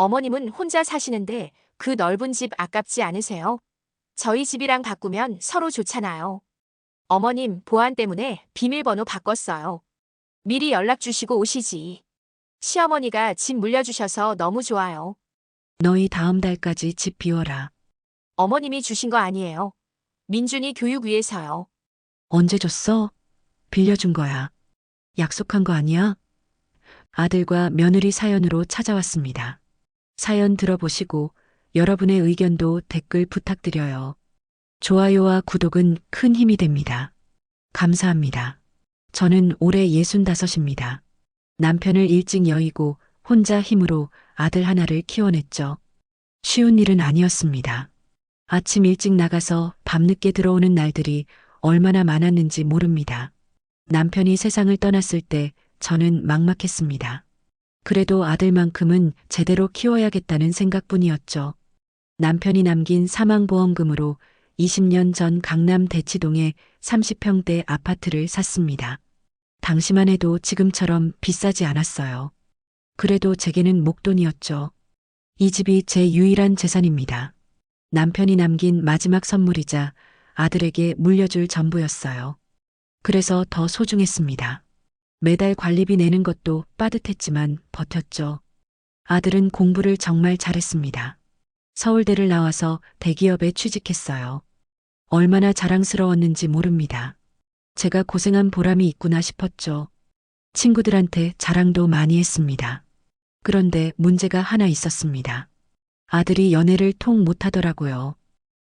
어머님은 혼자 사시는데 그 넓은 집 아깝지 않으세요? 저희 집이랑 바꾸면 서로 좋잖아요. 어머님 보안 때문에 비밀번호 바꿨어요. 미리 연락 주시고 오시지. 시어머니가 집 물려주셔서 너무 좋아요. 너희 다음 달까지 집 비워라. 어머님이 주신 거 아니에요. 민준이 교육 위해서요. 언제 줬어? 빌려준 거야. 약속한 거 아니야? 아들과 며느리 사연으로 찾아왔습니다. 사연 들어보시고 여러분의 의견도 댓글 부탁드려요. 좋아요와 구독은 큰 힘이 됩니다. 감사합니다. 저는 올해 65입니다. 남편을 일찍 여의고 혼자 힘으로 아들 하나를 키워냈죠. 쉬운 일은 아니었습니다. 아침 일찍 나가서 밤늦게 들어오는 날들이 얼마나 많았는지 모릅니다. 남편이 세상을 떠났을 때 저는 막막했습니다. 그래도 아들만큼은 제대로 키워야겠다는 생각뿐이었죠. 남편이 남긴 사망보험금으로 20년 전 강남 대치동에 30평대 아파트를 샀습니다. 당시만 해도 지금처럼 비싸지 않았어요. 그래도 제게는 목돈이었죠. 이 집이 제 유일한 재산입니다. 남편이 남긴 마지막 선물이자 아들에게 물려줄 전부였어요. 그래서 더 소중했습니다. 매달 관리비 내는 것도 빠듯했지만 버텼죠. 아들은 공부를 정말 잘했습니다. 서울대를 나와서 대기업에 취직했어요. 얼마나 자랑스러웠는지 모릅니다. 제가 고생한 보람이 있구나 싶었죠. 친구들한테 자랑도 많이 했습니다. 그런데 문제가 하나 있었습니다. 아들이 연애를 통 못하더라고요.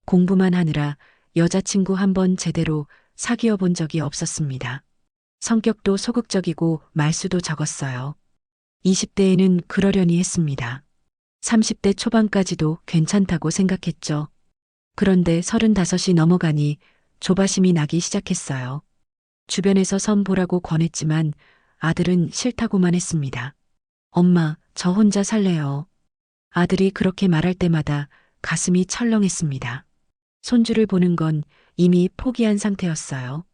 공부만 하느라 여자친구 한 번 제대로 사귀어 본 적이 없었습니다. 성격도 소극적이고 말수도 적었어요. 20대에는 그러려니 했습니다. 30대 초반까지도 괜찮다고 생각했죠. 그런데 35이 넘어가니 조바심이 나기 시작했어요. 주변에서 선 보라고 권했지만 아들은 싫다고만 했습니다. 엄마, 저 혼자 살래요. 아들이 그렇게 말할 때마다 가슴이 철렁했습니다. 손주를 보는 건 이미 포기한 상태였어요.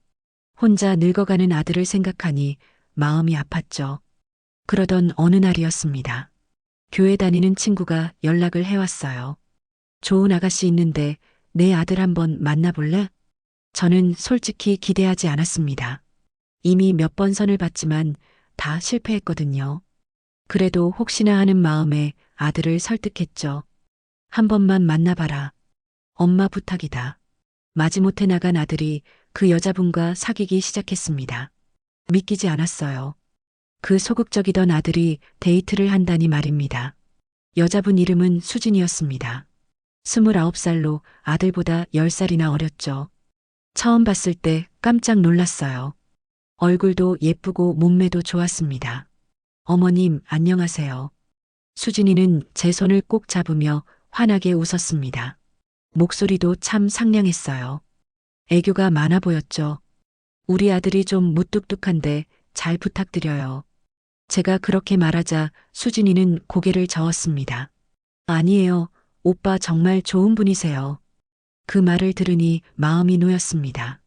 혼자 늙어가는 아들을 생각하니 마음이 아팠죠. 그러던 어느 날이었습니다. 교회 다니는 친구가 연락을 해왔어요. 좋은 아가씨 있는데 내 아들 한번 만나볼래? 저는 솔직히 기대하지 않았습니다. 이미 몇 번 선을 봤지만 다 실패했거든요. 그래도 혹시나 하는 마음에 아들을 설득했죠. 한 번만 만나봐라. 엄마 부탁이다. 마지못해 나간 아들이 그 여자분과 사귀기 시작했습니다. 믿기지 않았어요. 그 소극적이던 아들이 데이트를 한다니 말입니다. 여자분 이름은 수진이었습니다. 29살로 아들보다 10살이나 어렸죠. 처음 봤을 때 깜짝 놀랐어요. 얼굴도 예쁘고 몸매도 좋았습니다. 어머님, 안녕하세요. 수진이는 제 손을 꼭 잡으며 환하게 웃었습니다. 목소리도 참 상냥했어요. 애교가 많아 보였죠. 우리 아들이 좀 무뚝뚝한데 잘 부탁드려요. 제가 그렇게 말하자 수진이는 고개를 저었습니다. 아니에요. 오빠 정말 좋은 분이세요. 그 말을 들으니 마음이 놓였습니다.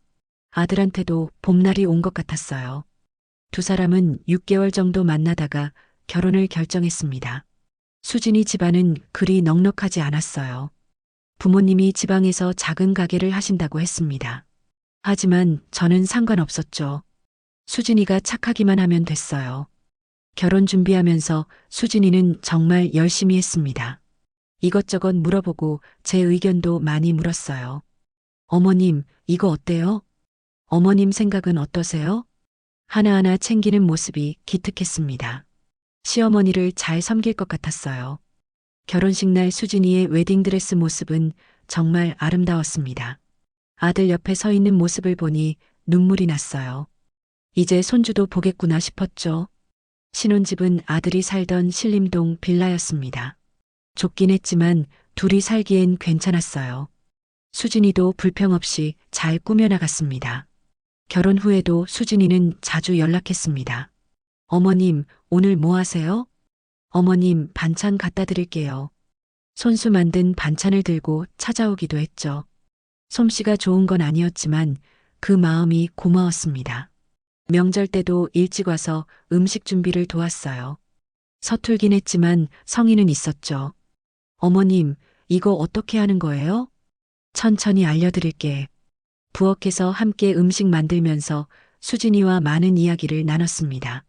아들한테도 봄날이 온 것 같았어요. 두 사람은 6개월 정도 만나다가 결혼을 결정했습니다. 수진이 집안은 그리 넉넉하지 않았어요. 부모님이 지방에서 작은 가게를 하신다고 했습니다. 하지만 저는 상관없었죠. 수진이가 착하기만 하면 됐어요. 결혼 준비하면서 수진이는 정말 열심히 했습니다. 이것저것 물어보고 제 의견도 많이 물었어요. 어머님, 이거 어때요? 어머님 생각은 어떠세요? 하나하나 챙기는 모습이 기특했습니다. 시어머니를 잘 섬길 것 같았어요. 결혼식 날 수진이의 웨딩드레스 모습은 정말 아름다웠습니다. 아들 옆에 서 있는 모습을 보니 눈물이 났어요. 이제 손주도 보겠구나 싶었죠. 신혼집은 아들이 살던 신림동 빌라였습니다. 좁긴 했지만 둘이 살기엔 괜찮았어요. 수진이도 불평 없이 잘 꾸며나갔습니다. 결혼 후에도 수진이는 자주 연락했습니다. 어머님, 오늘 뭐 하세요? 어머님, 반찬 갖다 드릴게요. 손수 만든 반찬을 들고 찾아오기도 했죠. 솜씨가 좋은 건 아니었지만 그 마음이 고마웠습니다. 명절 때도 일찍 와서 음식 준비를 도왔어요. 서툴긴 했지만 성의는 있었죠. 어머님, 이거 어떻게 하는 거예요? 천천히 알려드릴게. 부엌에서 함께 음식 만들면서 수진이와 많은 이야기를 나눴습니다.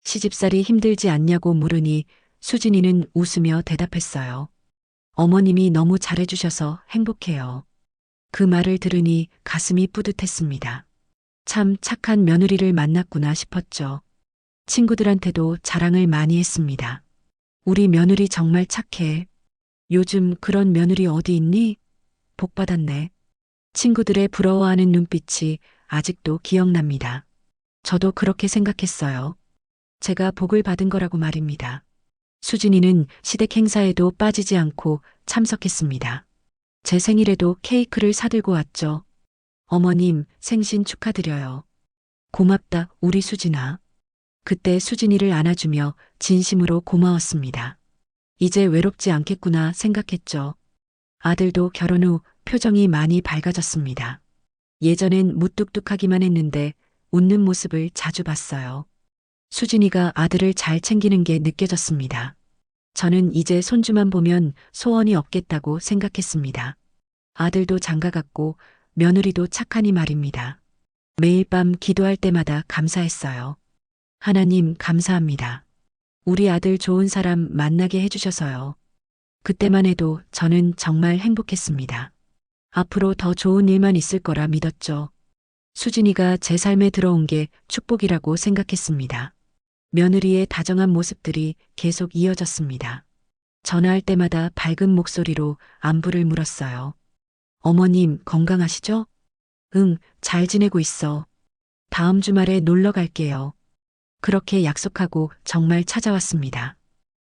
시집살이 힘들지 않냐고 물으니 수진이는 웃으며 대답했어요. 어머님이 너무 잘해주셔서 행복해요. 그 말을 들으니 가슴이 뿌듯했습니다. 참 착한 며느리를 만났구나 싶었죠. 친구들한테도 자랑을 많이 했습니다. 우리 며느리 정말 착해. 요즘 그런 며느리 어디 있니? 복 받았네. 친구들의 부러워하는 눈빛이 아직도 기억납니다. 저도 그렇게 생각했어요. 제가 복을 받은 거라고 말입니다. 수진이는 시댁 행사에도 빠지지 않고 참석했습니다. 제 생일에도 케이크를 사들고 왔죠. 어머님, 생신 축하드려요. 고맙다, 우리 수진아. 그때 수진이를 안아주며 진심으로 고마웠습니다. 이제 외롭지 않겠구나 생각했죠. 아들도 결혼 후 표정이 많이 밝아졌습니다. 예전엔 무뚝뚝하기만 했는데 웃는 모습을 자주 봤어요. 수진이가 아들을 잘 챙기는 게 느껴졌습니다. 저는 이제 손주만 보면 소원이 없겠다고 생각했습니다. 아들도 장가갔고 며느리도 착하니 말입니다. 매일 밤 기도할 때마다 감사했어요. 하나님 감사합니다. 우리 아들 좋은 사람 만나게 해주셔서요. 그때만 해도 저는 정말 행복했습니다. 앞으로 더 좋은 일만 있을 거라 믿었죠. 수진이가 제 삶에 들어온 게 축복이라고 생각했습니다. 며느리의 다정한 모습들이 계속 이어졌습니다. 전화할 때마다 밝은 목소리로 안부를 물었어요. 어머님 건강하시죠? 응, 잘 지내고 있어. 다음 주말에 놀러 갈게요. 그렇게 약속하고 정말 찾아왔습니다.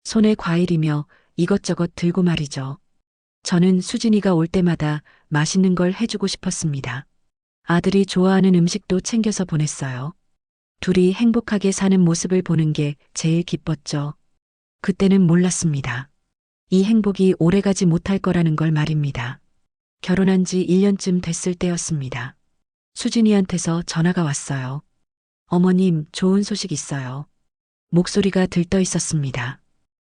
손에 과일이며 이것저것 들고 말이죠. 저는 수진이가 올 때마다 맛있는 걸 해주고 싶었습니다. 아들이 좋아하는 음식도 챙겨서 보냈어요. 둘이 행복하게 사는 모습을 보는 게 제일 기뻤죠. 그때는 몰랐습니다. 이 행복이 오래가지 못할 거라는 걸 말입니다. 결혼한 지 1년쯤 됐을 때였습니다. 수진이한테서 전화가 왔어요. 어머님, 좋은 소식 있어요. 목소리가 들떠 있었습니다.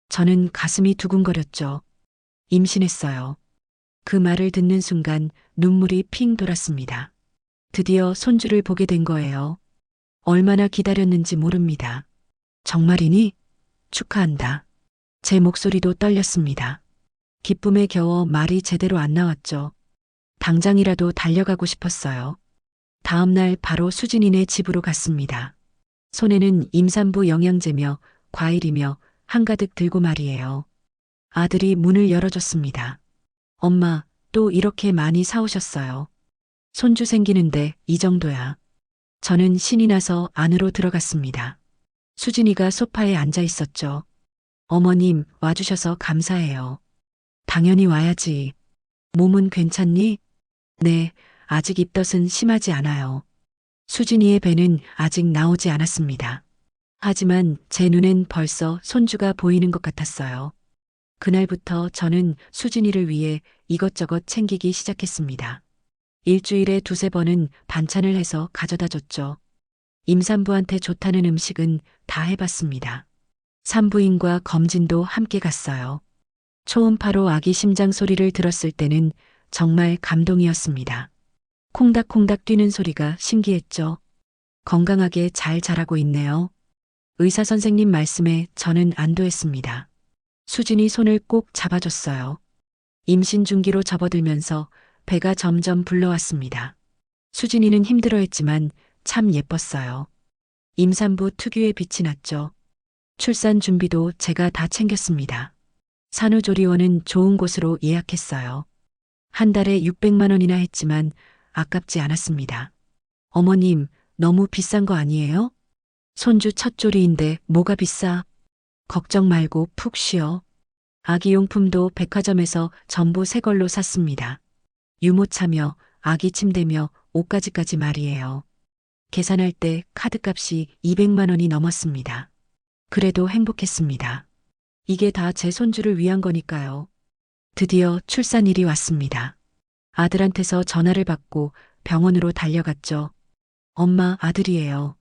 저는 가슴이 두근거렸죠. 임신했어요. 그 말을 듣는 순간 눈물이 핑 돌았습니다. 드디어 손주를 보게 된 거예요. 얼마나 기다렸는지 모릅니다. 정말이니? 축하한다. 제 목소리도 떨렸습니다. 기쁨에 겨워 말이 제대로 안 나왔죠. 당장이라도 달려가고 싶었어요. 다음 날 바로 수진이네 집으로 갔습니다. 손에는 임산부 영양제며 과일이며 한가득 들고 말이에요. 아들이 문을 열어줬습니다. 엄마, 또 이렇게 많이 사오셨어요. 손주 생기는데 이 정도야. 저는 신이 나서 안으로 들어갔습니다. 수진이가 소파에 앉아 있었죠. 어머님, 와주셔서 감사해요. 당연히 와야지. 몸은 괜찮니? 네, 아직 입덧은 심하지 않아요. 수진이의 배는 아직 나오지 않았습니다. 하지만 제 눈엔 벌써 손주가 보이는 것 같았어요. 그날부터 저는 수진이를 위해 이것저것 챙기기 시작했습니다. 일주일에 두세 번은 반찬을 해서 가져다 줬죠. 임산부한테 좋다는 음식은 다 해봤습니다. 산부인과 검진도 함께 갔어요. 초음파로 아기 심장 소리를 들었을 때는 정말 감동이었습니다. 콩닥콩닥 뛰는 소리가 신기했죠. 건강하게 잘 자라고 있네요. 의사 선생님 말씀에 저는 안도했습니다. 수진이 손을 꼭 잡아줬어요. 임신 중기로 접어들면서 배가 점점 불러왔습니다. 수진이는 힘들어했지만 참 예뻤어요. 임산부 특유의 빛이 났죠. 출산 준비도 제가 다 챙겼습니다. 산후조리원은 좋은 곳으로 예약했어요. 한 달에 600만 원이나 했지만 아깝지 않았습니다. 어머님, 너무 비싼 거 아니에요? 손주 첫 조리인데 뭐가 비싸? 걱정 말고 푹 쉬어. 아기용품도 백화점에서 전부 새 걸로 샀습니다. 유모차며 아기 침대며 옷가지까지 말이에요. 계산할 때 카드값이 200만 원이 넘었습니다. 그래도 행복했습니다. 이게 다 제 손주를 위한 거니까요. 드디어 출산일이 왔습니다. 아들한테서 전화를 받고 병원으로 달려갔죠. 엄마, 아들이에요.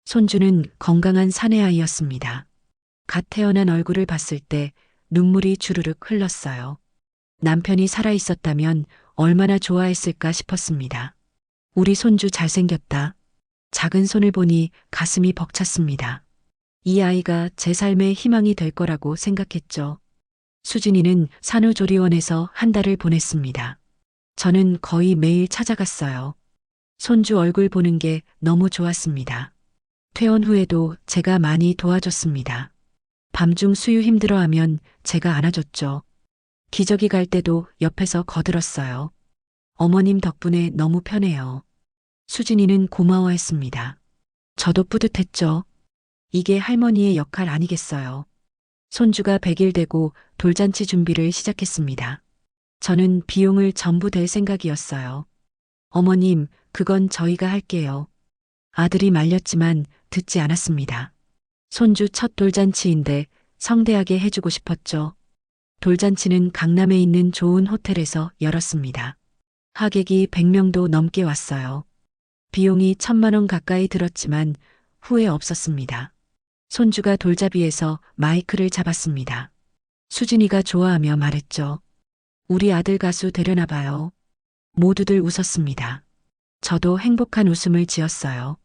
손주는 건강한 사내아이였습니다. 갓 태어난 얼굴을 봤을 때 눈물이 주르륵 흘렀어요. 남편이 살아있었다면 얼마나 좋아했을까 싶었습니다. 우리 손주 잘생겼다. 작은 손을 보니 가슴이 벅찼습니다. 이 아이가 제 삶의 희망이 될 거라고 생각했죠. 수진이는 산후조리원에서 한 달을 보냈습니다. 저는 거의 매일 찾아갔어요. 손주 얼굴 보는 게 너무 좋았습니다. 퇴원 후에도 제가 많이 도와줬습니다. 밤중 수유 힘들어하면 제가 안아줬죠. 기저귀 갈 때도 옆에서 거들었어요. 어머님 덕분에 너무 편해요. 수진이는 고마워했습니다. 저도 뿌듯했죠. 이게 할머니의 역할 아니겠어요. 손주가 100일 되고 돌잔치 준비를 시작했습니다. 저는 비용을 전부 댈 생각이었어요. 어머님, 그건 저희가 할게요. 아들이 말렸지만 듣지 않았습니다. 손주 첫 돌잔치인데 성대하게 해주고 싶었죠. 돌잔치는 강남에 있는 좋은 호텔에서 열었습니다. 하객이 100명도 넘게 왔어요. 비용이 1000만 원 가까이 들었지만 후회 없었습니다. 손주가 돌잡이에서 마이크를 잡았습니다. 수진이가 좋아하며 말했죠. 우리 아들 가수 되려나 봐요. 모두들 웃었습니다. 저도 행복한 웃음을 지었어요.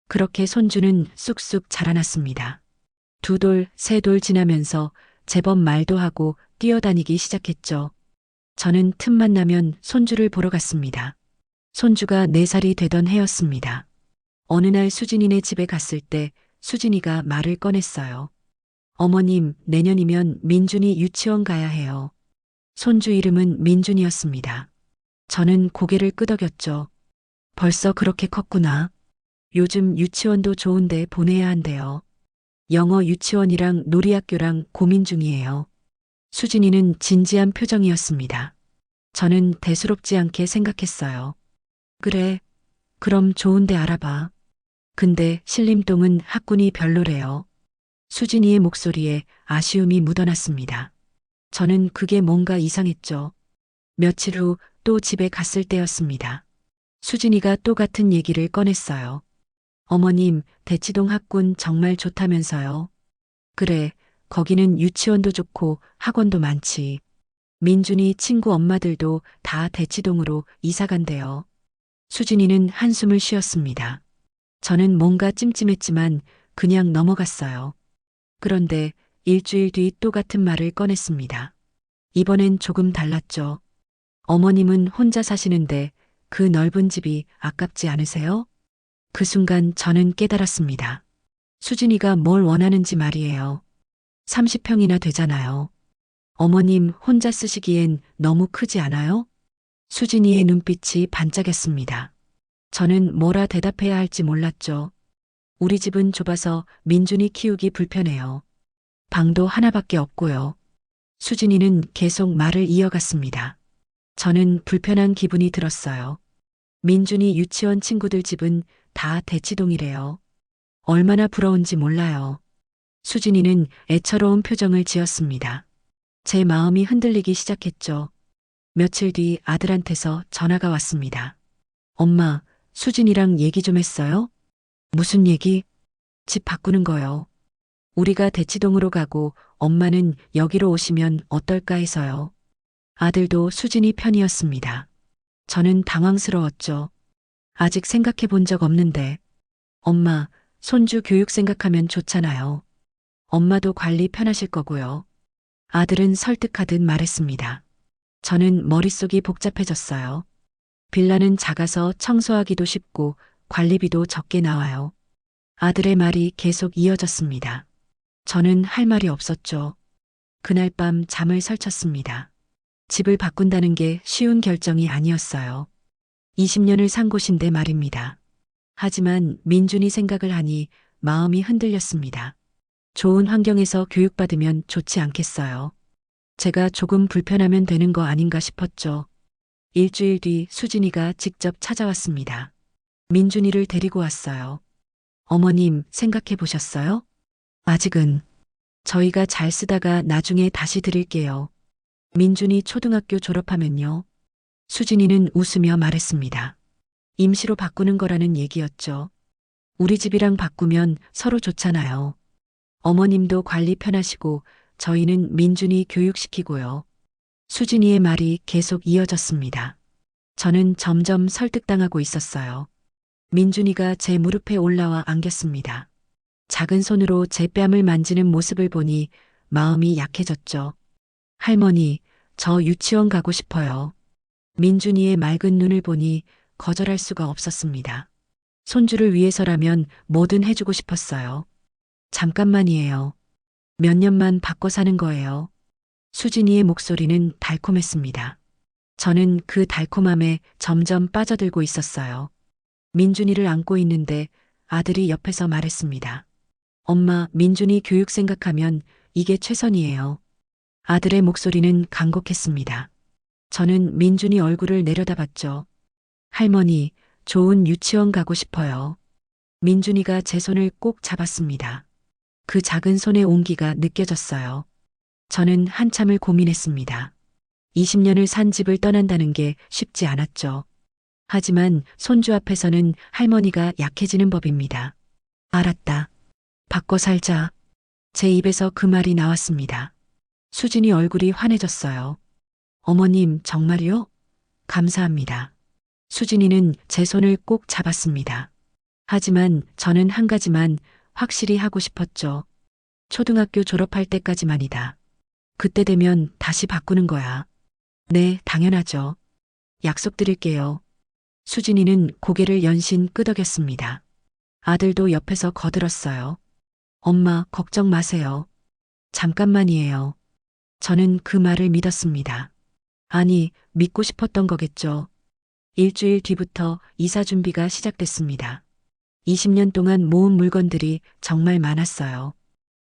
그렇게 손주는 쑥쑥 자라났습니다. 2돌, 3돌 지나면서 제법 말도 하고 뛰어다니기 시작했죠. 저는 틈만 나면 손주를 보러 갔습니다. 손주가 4살이 되던 해였습니다. 어느 날 수진이네 집에 갔을 때 수진이가 말을 꺼냈어요. 어머님, 내년이면 민준이 유치원 가야 해요. 손주 이름은 민준이었습니다. 저는 고개를 끄덕였죠. 벌써 그렇게 컸구나. 요즘 유치원도 좋은데 보내야 한대요. 영어 유치원이랑 놀이학교랑 고민 중이에요. 수진이는 진지한 표정이었습니다. 저는 대수롭지 않게 생각했어요. 그래, 그럼 좋은데 알아봐. 근데 신림동은 학군이 별로래요. 수진이의 목소리에 아쉬움이 묻어났습니다. 저는 그게 뭔가 이상했죠. 며칠 후 또 집에 갔을 때였습니다. 수진이가 또 같은 얘기를 꺼냈어요. 어머님, 대치동 학군 정말 좋다면서요. 그래, 거기는 유치원도 좋고 학원도 많지. 민준이 친구 엄마들도 다 대치동으로 이사 간대요. 수진이는 한숨을 쉬었습니다. 저는 뭔가 찜찜했지만 그냥 넘어갔어요. 그런데 일주일 뒤 또 같은 말을 꺼냈습니다. 이번엔 조금 달랐죠. 어머님은 혼자 사시는데 그 넓은 집이 아깝지 않으세요? 그 순간 저는 깨달았습니다. 수진이가 뭘 원하는지 말이에요. 30평이나 되잖아요. 어머님 혼자 쓰시기엔 너무 크지 않아요? 수진이의 눈빛이 반짝였습니다. 저는 뭐라 대답해야 할지 몰랐죠. 우리 집은 좁아서 민준이 키우기 불편해요. 방도 하나밖에 없고요. 수진이는 계속 말을 이어갔습니다. 저는 불편한 기분이 들었어요. 민준이 유치원 친구들 집은 다 대치동이래요. 얼마나 부러운지 몰라요. 수진이는 애처로운 표정을 지었습니다. 제 마음이 흔들리기 시작했죠. 며칠 뒤 아들한테서 전화가 왔습니다. 엄마, 수진이랑 얘기 좀 했어요? 무슨 얘기? 집 바꾸는 거요. 우리가 대치동으로 가고 엄마는 여기로 오시면 어떨까 해서요. 아들도 수진이 편이었습니다. 저는 당황스러웠죠. 아직 생각해 본 적 없는데. 엄마, 손주 교육 생각하면 좋잖아요. 엄마도 관리 편하실 거고요. 아들은 설득하듯 말했습니다. 저는 머릿속이 복잡해졌어요. 빌라는 작아서 청소하기도 쉽고 관리비도 적게 나와요. 아들의 말이 계속 이어졌습니다. 저는 할 말이 없었죠. 그날 밤 잠을 설쳤습니다. 집을 바꾼다는 게 쉬운 결정이 아니었어요. 20년을 산 곳인데 말입니다. 하지만 민준이 생각을 하니 마음이 흔들렸습니다. 좋은 환경에서 교육받으면 좋지 않겠어요. 제가 조금 불편하면 되는 거 아닌가 싶었죠. 일주일 뒤 수진이가 직접 찾아왔습니다. 민준이를 데리고 왔어요. 어머님, 생각해 보셨어요? 아직은. 저희가 잘 쓰다가 나중에 다시 드릴게요. 민준이 초등학교 졸업하면요. 수진이는 웃으며 말했습니다. 임시로 바꾸는 거라는 얘기였죠. 우리 집이랑 바꾸면 서로 좋잖아요. 어머님도 관리 편하시고 저희는 민준이 교육시키고요. 수진이의 말이 계속 이어졌습니다. 저는 점점 설득당하고 있었어요. 민준이가 제 무릎에 올라와 안겼습니다. 작은 손으로 제 뺨을 만지는 모습을 보니 마음이 약해졌죠. 할머니, 저 유치원 가고 싶어요. 민준이의 맑은 눈을 보니 거절할 수가 없었습니다. 손주를 위해서라면 뭐든 해주고 싶었어요. 잠깐만이에요. 몇 년만 바꿔 사는 거예요. 수진이의 목소리는 달콤했습니다. 저는 그 달콤함에 점점 빠져들고 있었어요. 민준이를 안고 있는데 아들이 옆에서 말했습니다. 엄마, 민준이 교육 생각하면 이게 최선이에요. 아들의 목소리는 간곡했습니다. 저는 민준이 얼굴을 내려다봤죠. 할머니, 좋은 유치원 가고 싶어요. 민준이가 제 손을 꼭 잡았습니다. 그 작은 손의 온기가 느껴졌어요. 저는 한참을 고민했습니다. 20년을 산 집을 떠난다는 게 쉽지 않았죠. 하지만 손주 앞에서는 할머니가 약해지는 법입니다. 알았다. 바꿔 살자. 제 입에서 그 말이 나왔습니다. 수진이 얼굴이 환해졌어요. 어머님, 정말요? 감사합니다. 수진이는 제 손을 꼭 잡았습니다. 하지만 저는 한 가지만 확실히 하고 싶었죠. 초등학교 졸업할 때까지만이다. 그때 되면 다시 바꾸는 거야. 네, 당연하죠. 약속드릴게요. 수진이는 고개를 연신 끄덕였습니다. 아들도 옆에서 거들었어요. 엄마, 걱정 마세요. 잠깐만이에요. 저는 그 말을 믿었습니다. 아니, 믿고 싶었던 거겠죠. 일주일 뒤부터 이사 준비가 시작됐습니다. 20년 동안 모은 물건들이 정말 많았어요.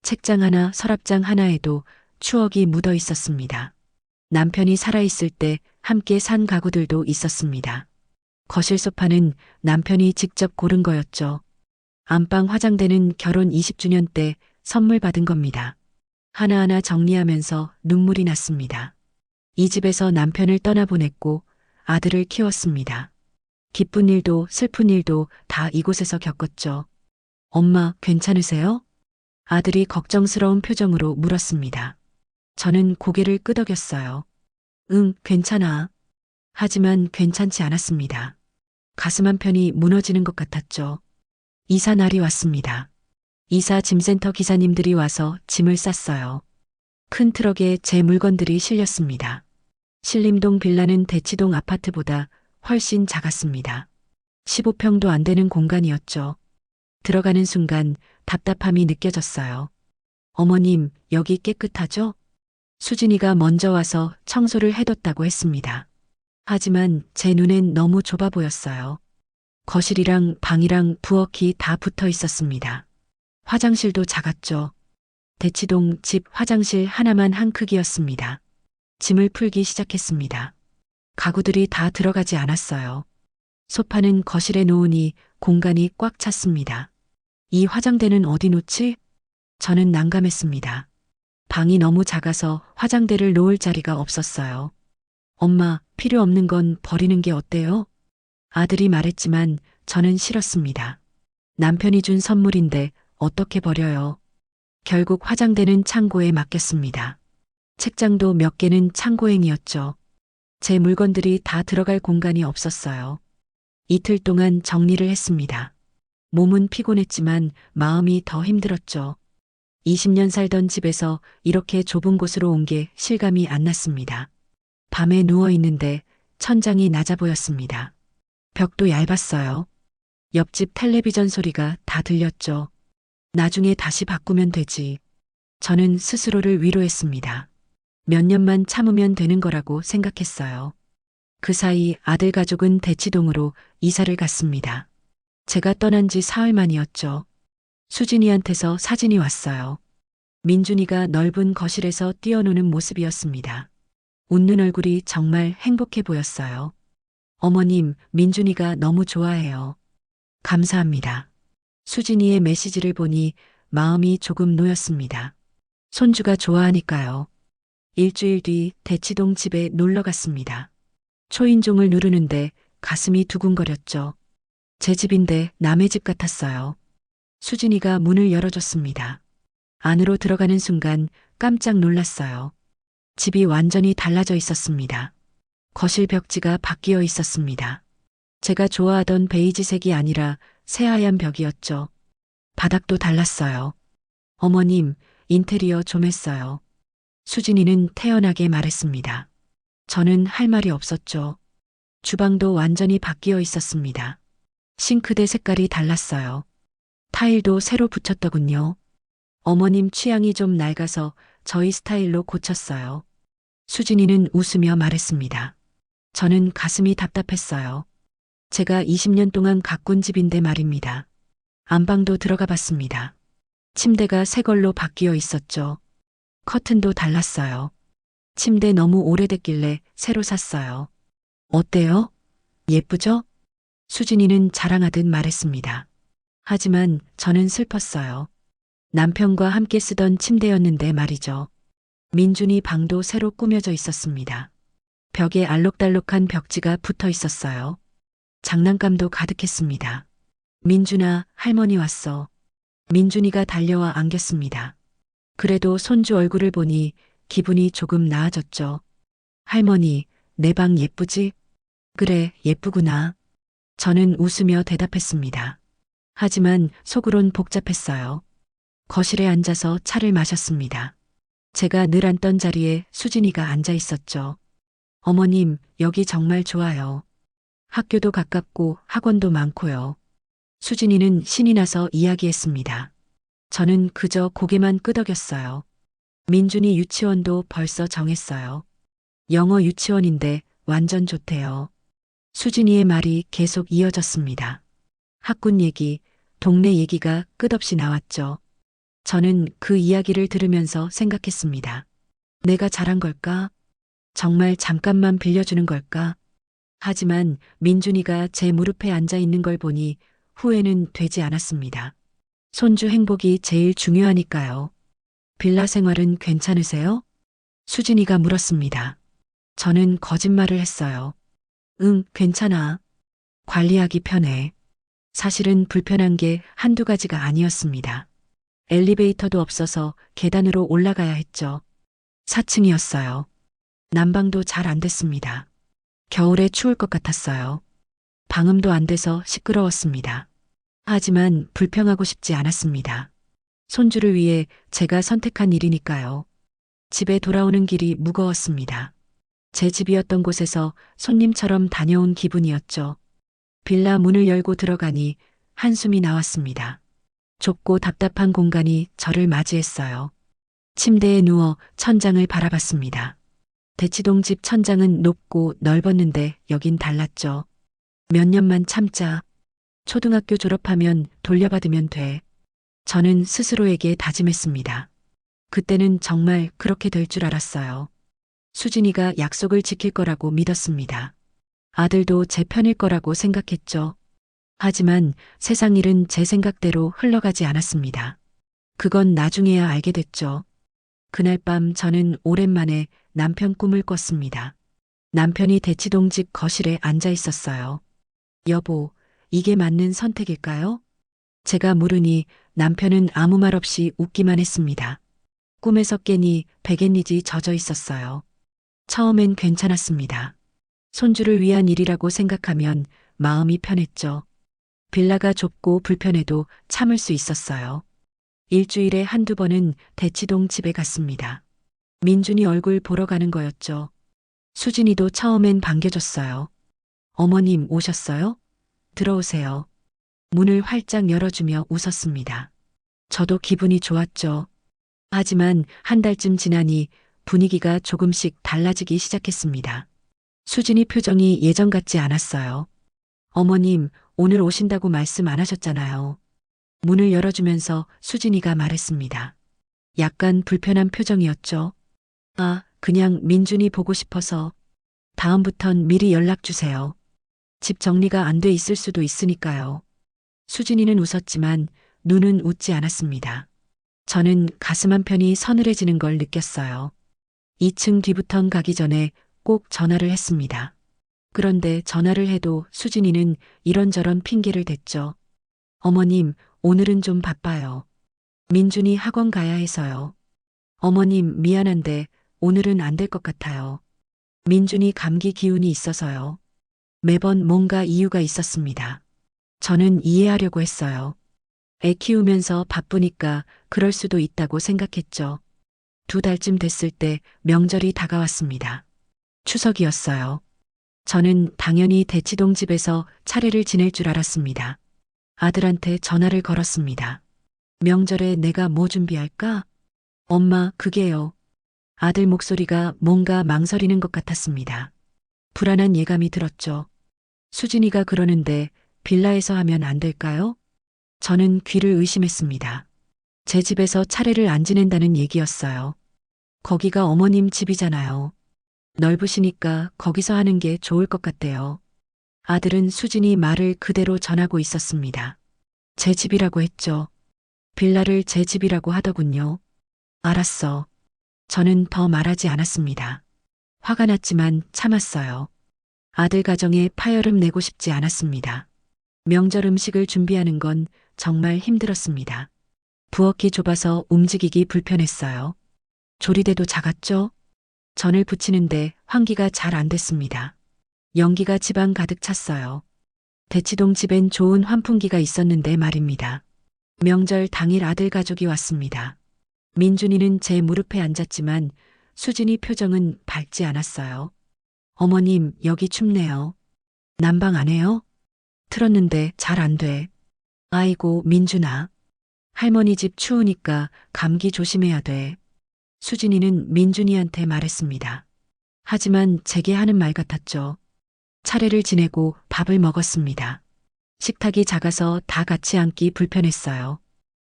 책장 하나, 서랍장 하나에도 추억이 묻어 있었습니다. 남편이 살아있을 때 함께 산 가구들도 있었습니다. 거실 소파는 남편이 직접 고른 거였죠. 안방 화장대는 결혼 20주년 때 선물 받은 겁니다. 하나하나 정리하면서 눈물이 났습니다. 이 집에서 남편을 떠나보냈고 아들을 키웠습니다. 기쁜 일도 슬픈 일도 다 이곳에서 겪었죠. 엄마, 괜찮으세요? 아들이 걱정스러운 표정으로 물었습니다. 저는 고개를 끄덕였어요. 응, 괜찮아. 하지만 괜찮지 않았습니다. 가슴 한편이 무너지는 것 같았죠. 이사 날이 왔습니다. 이사 짐센터 기사님들이 와서 짐을 쌌어요. 큰 트럭에 제 물건들이 실렸습니다. 신림동 빌라는 대치동 아파트보다 훨씬 작았습니다. 15평도 안 되는 공간이었죠. 들어가는 순간 답답함이 느껴졌어요. 어머님, 여기 깨끗하죠? 수진이가 먼저 와서 청소를 해뒀다고 했습니다. 하지만 제 눈엔 너무 좁아 보였어요. 거실이랑 방이랑 부엌이 다 붙어 있었습니다. 화장실도 작았죠. 대치동 집 화장실 하나만 한 크기였습니다. 짐을 풀기 시작했습니다. 가구들이 다 들어가지 않았어요. 소파는 거실에 놓으니 공간이 꽉 찼습니다. 이 화장대는 어디 놓지? 저는 난감했습니다. 방이 너무 작아서 화장대를 놓을 자리가 없었어요. 엄마, 필요 없는 건 버리는 게 어때요? 아들이 말했지만 저는 싫었습니다. 남편이 준 선물인데 어떻게 버려요? 결국 화장대는 창고에 맡겼습니다. 책장도 몇 개는 창고행이었죠. 제 물건들이 다 들어갈 공간이 없었어요. 이틀 동안 정리를 했습니다. 몸은 피곤했지만 마음이 더 힘들었죠. 20년 살던 집에서 이렇게 좁은 곳으로 온 게 실감이 안 났습니다. 밤에 누워 있는데 천장이 낮아 보였습니다. 벽도 얇았어요. 옆집 텔레비전 소리가 다 들렸죠. 나중에 다시 바꾸면 되지. 저는 스스로를 위로했습니다. 몇 년만 참으면 되는 거라고 생각했어요. 그 사이 아들 가족은 대치동으로 이사를 갔습니다. 제가 떠난 지 사흘 만이었죠. 수진이한테서 사진이 왔어요. 민준이가 넓은 거실에서 뛰어노는 모습이었습니다. 웃는 얼굴이 정말 행복해 보였어요. 어머님, 민준이가 너무 좋아해요. 감사합니다. 수진이의 메시지를 보니 마음이 조금 놓였습니다. 손주가 좋아하니까요. 일주일 뒤 대치동 집에 놀러 갔습니다. 초인종을 누르는데 가슴이 두근거렸죠. 제 집인데 남의 집 같았어요. 수진이가 문을 열어줬습니다. 안으로 들어가는 순간 깜짝 놀랐어요. 집이 완전히 달라져 있었습니다. 거실 벽지가 바뀌어 있었습니다. 제가 좋아하던 베이지색이 아니라 새하얀 벽이었죠. 바닥도 달랐어요. 어머님, 인테리어 좀 했어요. 수진이는 태연하게 말했습니다. 저는 할 말이 없었죠. 주방도 완전히 바뀌어 있었습니다. 싱크대 색깔이 달랐어요. 타일도 새로 붙였더군요. 어머님 취향이 좀 낡아서 저희 스타일로 고쳤어요. 수진이는 웃으며 말했습니다. 저는 가슴이 답답했어요. 제가 20년 동안 가꾼 집인데 말입니다. 안방도 들어가 봤습니다. 침대가 새 걸로 바뀌어 있었죠. 커튼도 달랐어요. 침대 너무 오래됐길래 새로 샀어요. 어때요? 예쁘죠? 수진이는 자랑하듯 말했습니다. 하지만 저는 슬펐어요. 남편과 함께 쓰던 침대였는데 말이죠. 민준이 방도 새로 꾸며져 있었습니다. 벽에 알록달록한 벽지가 붙어 있었어요. 장난감도 가득했습니다. 민준아, 할머니 왔어. 민준이가 달려와 안겼습니다. 그래도 손주 얼굴을 보니 기분이 조금 나아졌죠. 할머니, 내 방 예쁘지? 그래, 예쁘구나. 저는 웃으며 대답했습니다. 하지만 속으론 복잡했어요. 거실에 앉아서 차를 마셨습니다. 제가 늘 앉던 자리에 수진이가 앉아 있었죠. 어머님, 여기 정말 좋아요. 학교도 가깝고 학원도 많고요. 수진이는 신이 나서 이야기했습니다. 저는 그저 고개만 끄덕였어요. 민준이 유치원도 벌써 정했어요. 영어 유치원인데 완전 좋대요. 수진이의 말이 계속 이어졌습니다. 학군 얘기, 동네 얘기가 끝없이 나왔죠. 저는 그 이야기를 들으면서 생각했습니다. 내가 잘한 걸까? 정말 잠깐만 빌려주는 걸까? 하지만 민준이가 제 무릎에 앉아 있는 걸 보니 후회는 되지 않았습니다. 손주 행복이 제일 중요하니까요. 빌라 생활은 괜찮으세요? 수진이가 물었습니다. 저는 거짓말을 했어요. 응, 괜찮아. 관리하기 편해. 사실은 불편한 게 한두 가지가 아니었습니다. 엘리베이터도 없어서 계단으로 올라가야 했죠. 4층이었어요. 난방도 잘 안 됐습니다. 겨울에 추울 것 같았어요. 방음도 안 돼서 시끄러웠습니다. 하지만 불평하고 싶지 않았습니다. 손주를 위해 제가 선택한 일이니까요. 집에 돌아오는 길이 무거웠습니다. 제 집이었던 곳에서 손님처럼 다녀온 기분이었죠. 빌라 문을 열고 들어가니 한숨이 나왔습니다. 좁고 답답한 공간이 저를 맞이했어요. 침대에 누워 천장을 바라봤습니다. 대치동 집 천장은 높고 넓었는데 여긴 달랐죠. 몇 년만 참자. 초등학교 졸업하면 돌려받으면 돼. 저는 스스로에게 다짐했습니다. 그때는 정말 그렇게 될 줄 알았어요. 수진이가 약속을 지킬 거라고 믿었습니다. 아들도 제 편일 거라고 생각했죠. 하지만 세상 일은 제 생각대로 흘러가지 않았습니다. 그건 나중에야 알게 됐죠. 그날 밤 저는 오랜만에 남편 꿈을 꿨습니다. 남편이 대치동 집 거실에 앉아 있었어요. 여보, 이게 맞는 선택일까요? 제가 물으니 남편은 아무 말 없이 웃기만 했습니다. 꿈에서 깨니 백엔리지 젖어 있었어요. 처음엔 괜찮았습니다. 손주를 위한 일이라고 생각하면 마음이 편했죠. 빌라가 좁고 불편해도 참을 수 있었어요. 일주일에 한두 번은 대치동 집에 갔습니다. 민준이 얼굴 보러 가는 거였죠. 수진이도 처음엔 반겨줬어요. 어머님 오셨어요? 들어오세요. 문을 활짝 열어주며 웃었습니다. 저도 기분이 좋았죠. 하지만 한 달쯤 지나니 분위기가 조금씩 달라지기 시작했습니다. 수진이 표정이 예전 같지 않았어요. 어머님, 오늘 오신다고 말씀 안 하셨잖아요. 문을 열어주면서 수진이가 말했습니다. 약간 불편한 표정이었죠. 아, 그냥 민준이 보고 싶어서. 다음부턴 미리 연락 주세요. 집 정리가 안 돼 있을 수도 있으니까요. 수진이는 웃었지만 눈은 웃지 않았습니다. 저는 가슴 한편이 서늘해지는 걸 느꼈어요. 2층 뒤부턴 가기 전에 꼭 전화를 했습니다. 그런데 전화를 해도 수진이는 이런저런 핑계를 댔죠. 어머님, 오늘은 좀 바빠요. 민준이 학원 가야 해서요. 어머님, 미안한데 오늘은 안 될 것 같아요. 민준이 감기 기운이 있어서요. 매번 뭔가 이유가 있었습니다. 저는 이해하려고 했어요. 애 키우면서 바쁘니까 그럴 수도 있다고 생각했죠. 2달쯤 됐을 때 명절이 다가왔습니다. 추석이었어요. 저는 당연히 대치동 집에서 차례를 지낼 줄 알았습니다. 아들한테 전화를 걸었습니다. 명절에 내가 뭐 준비할까? 엄마, 그게요. 아들 목소리가 뭔가 망설이는 것 같았습니다. 불안한 예감이 들었죠. 수진이가 그러는데 빌라에서 하면 안 될까요? 저는 귀를 의심했습니다. 제 집에서 차례를 안 지낸다는 얘기였어요. 거기가 어머님 집이잖아요. 넓으시니까 거기서 하는 게 좋을 것 같대요. 아들은 수진이 말을 그대로 전하고 있었습니다. 제 집이라고 했죠. 빌라를 제 집이라고 하더군요. 알았어. 저는 더 말하지 않았습니다. 화가 났지만 참았어요. 아들 가정에 파열음 내고 싶지 않았습니다. 명절 음식을 준비하는 건 정말 힘들었습니다. 부엌이 좁아서 움직이기 불편했어요. 조리대도 작았죠? 전을 부치는데 환기가 잘 안 됐습니다. 연기가 집안 가득 찼어요. 대치동 집엔 좋은 환풍기가 있었는데 말입니다. 명절 당일 아들 가족이 왔습니다. 민준이는 제 무릎에 앉았지만 수진이 표정은 밝지 않았어요. 어머님, 여기 춥네요. 난방 안 해요? 틀었는데 잘 안 돼. 아이고, 민준아. 할머니 집 추우니까 감기 조심해야 돼. 수진이는 민준이한테 말했습니다. 하지만 제게 하는 말 같았죠. 차례를 지내고 밥을 먹었습니다. 식탁이 작아서 다 같이 앉기 불편했어요.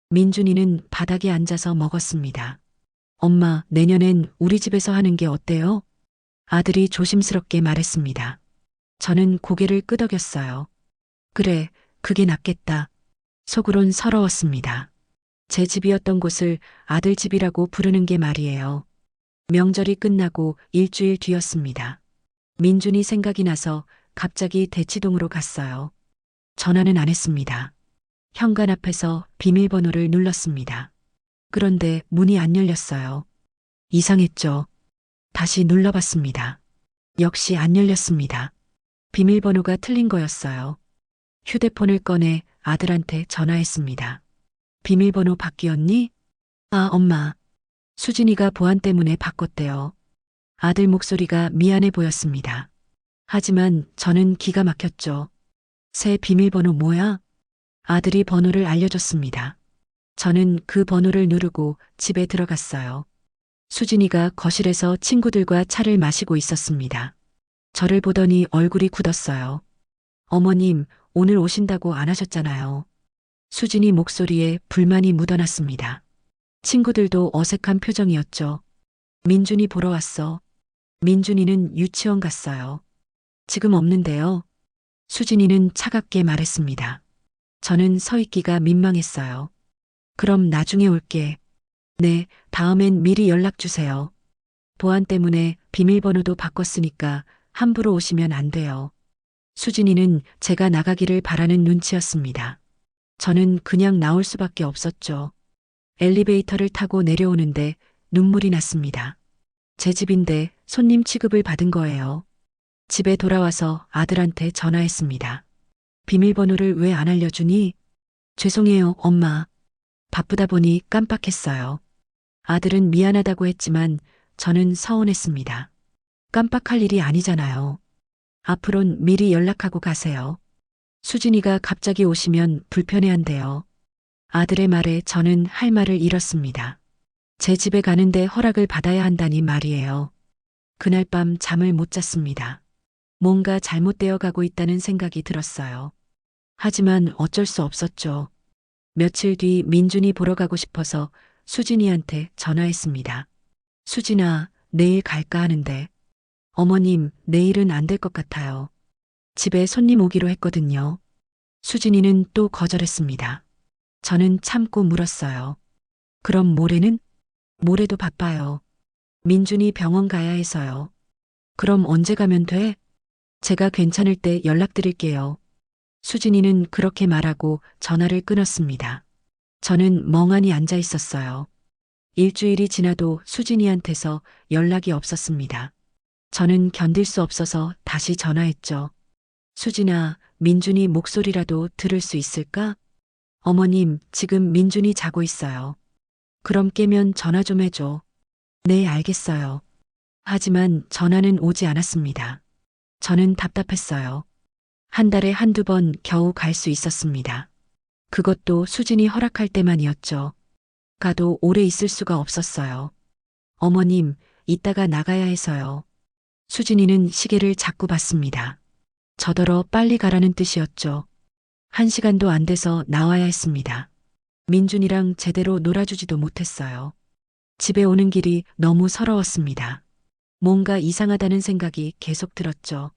민준이는 바닥에 앉아서 먹었습니다. 엄마, 내년엔 우리 집에서 하는 게 어때요? 아들이 조심스럽게 말했습니다. 저는 고개를 끄덕였어요. 그래, 그게 낫겠다. 속으론 서러웠습니다. 제 집이었던 곳을 아들 집이라고 부르는 게 말이에요. 명절이 끝나고 일주일 뒤였습니다. 민준이 생각이 나서 갑자기 대치동으로 갔어요. 전화는 안 했습니다. 현관 앞에서 비밀번호를 눌렀습니다. 그런데 문이 안 열렸어요. 이상했죠. 다시 눌러봤습니다. 역시 안 열렸습니다. 비밀번호가 틀린 거였어요. 휴대폰을 꺼내 아들한테 전화했습니다. 비밀번호 바뀌었니? 아, 엄마. 수진이가 보안 때문에 바꿨대요. 아들 목소리가 미안해 보였습니다. 하지만 저는 기가 막혔죠. 새 비밀번호 뭐야? 아들이 번호를 알려줬습니다. 저는 그 번호를 누르고 집에 들어갔어요. 수진이가 거실에서 친구들과 차를 마시고 있었습니다. 저를 보더니 얼굴이 굳었어요. 어머님, 오늘 오신다고 안 하셨잖아요. 수진이 목소리에 불만이 묻어났습니다. 친구들도 어색한 표정이었죠. 민준이 보러 왔어. 민준이는 유치원 갔어요. 지금 없는데요. 수진이는 차갑게 말했습니다. 저는 서 있기가 민망했어요. 그럼 나중에 올게. 네, 다음엔 미리 연락 주세요. 보안 때문에 비밀번호도 바꿨으니까 함부로 오시면 안 돼요. 수진이는 제가 나가기를 바라는 눈치였습니다. 저는 그냥 나올 수밖에 없었죠. 엘리베이터를 타고 내려오는데 눈물이 났습니다. 제 집인데 손님 취급을 받은 거예요. 집에 돌아와서 아들한테 전화했습니다. 비밀번호를 왜 안 알려주니? 죄송해요, 엄마. 바쁘다 보니 깜빡했어요. 아들은 미안하다고 했지만 저는 서운했습니다. 깜빡할 일이 아니잖아요. 앞으론 미리 연락하고 가세요. 수진이가 갑자기 오시면 불편해한대요. 아들의 말에 저는 할 말을 잃었습니다. 제 집에 가는데 허락을 받아야 한다니 말이에요. 그날 밤 잠을 못 잤습니다. 뭔가 잘못되어 가고 있다는 생각이 들었어요. 하지만 어쩔 수 없었죠. 며칠 뒤 민준이 보러 가고 싶어서 수진이한테 전화했습니다. 수진아, 내일 갈까 하는데. 어머님, 내일은 안 될 것 같아요. 집에 손님 오기로 했거든요. 수진이는 또 거절했습니다. 저는 참고 물었어요. 그럼 모레는? 모레도 바빠요. 민준이 병원 가야 해서요. 그럼 언제 가면 돼? 제가 괜찮을 때 연락드릴게요. 수진이는 그렇게 말하고 전화를 끊었습니다. 저는 멍하니 앉아 있었어요. 일주일이 지나도 수진이한테서 연락이 없었습니다. 저는 견딜 수 없어서 다시 전화했죠. 수진아, 민준이 목소리라도 들을 수 있을까? 어머님, 지금 민준이 자고 있어요. 그럼 깨면 전화 좀 해줘. 네, 알겠어요. 하지만 전화는 오지 않았습니다. 저는 답답했어요. 한 달에 한두 번 겨우 갈 수 있었습니다. 그것도 수진이 허락할 때만이었죠. 가도 오래 있을 수가 없었어요. 어머님, 이따가 나가야 해서요. 수진이는 시계를 자꾸 봤습니다. 저더러 빨리 가라는 뜻이었죠. 1시간도 안 돼서 나와야 했습니다. 민준이랑 제대로 놀아주지도 못했어요. 집에 오는 길이 너무 서러웠습니다. 뭔가 이상하다는 생각이 계속 들었죠.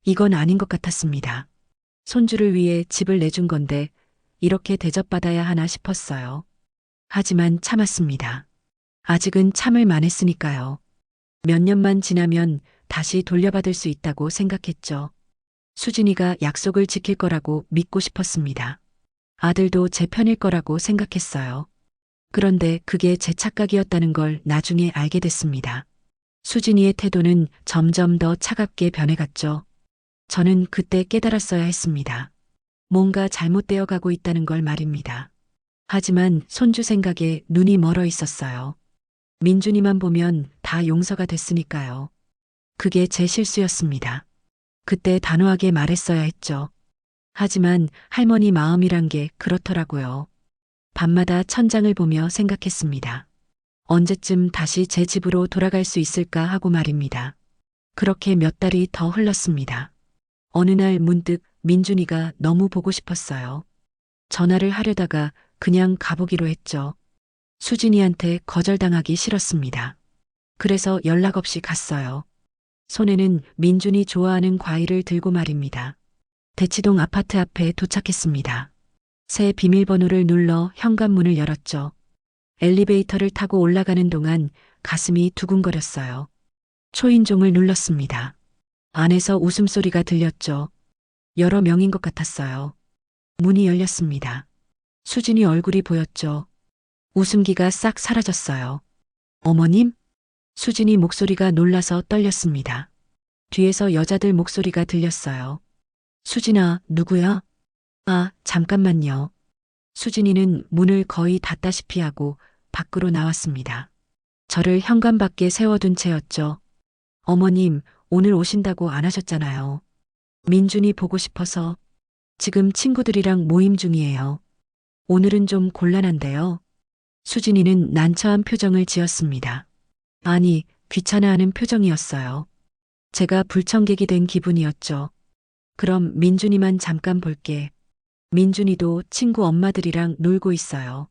이건 아닌 것 같았습니다. 손주를 위해 집을 내준 건데 이렇게 대접받아야 하나 싶었어요. 하지만 참았습니다. 아직은 참을 만했으니까요. 몇 년만 지나면 다시 돌려받을 수 있다고 생각했죠. 수진이가 약속을 지킬 거라고 믿고 싶었습니다. 아들도 제 편일 거라고 생각했어요. 그런데 그게 제 착각이었다는 걸 나중에 알게 됐습니다. 수진이의 태도는 점점 더 차갑게 변해갔죠. 저는 그때 깨달았어야 했습니다. 뭔가 잘못되어 가고 있다는 걸 말입니다. 하지만 손주 생각에 눈이 멀어 있었어요. 민준이만 보면 다 용서가 됐으니까요. 그게 제 실수였습니다. 그때 단호하게 말했어야 했죠. 하지만 할머니 마음이란 게 그렇더라고요. 밤마다 천장을 보며 생각했습니다. 언제쯤 다시 제 집으로 돌아갈 수 있을까 하고 말입니다. 그렇게 몇 달이 더 흘렀습니다. 어느 날 문득 민준이가 너무 보고 싶었어요. 전화를 하려다가 그냥 가보기로 했죠. 수진이한테 거절당하기 싫었습니다. 그래서 연락 없이 갔어요. 손에는 민준이 좋아하는 과일을 들고 말입니다. 대치동 아파트 앞에 도착했습니다. 새 비밀번호를 눌러 현관문을 열었죠. 엘리베이터를 타고 올라가는 동안 가슴이 두근거렸어요. 초인종을 눌렀습니다. 안에서 웃음소리가 들렸죠. 여러 명인 것 같았어요. 문이 열렸습니다. 수진이 얼굴이 보였죠. 웃음기가 싹 사라졌어요. 어머님? 수진이 목소리가 놀라서 떨렸습니다. 뒤에서 여자들 목소리가 들렸어요. 수진아, 누구야? 아, 잠깐만요. 수진이는 문을 거의 닫다시피 하고 밖으로 나왔습니다. 저를 현관 밖에 세워둔 채였죠. 어머님, 오늘 오신다고 안 하셨잖아요. 민준이 보고 싶어서 지금 친구들이랑 모임 중이에요. 오늘은 좀 곤란한데요. 수진이는 난처한 표정을 지었습니다. 아니, 귀찮아하는 표정이었어요. 제가 불청객이 된 기분이었죠. 그럼 민준이만 잠깐 볼게. 민준이도 친구 엄마들이랑 놀고 있어요.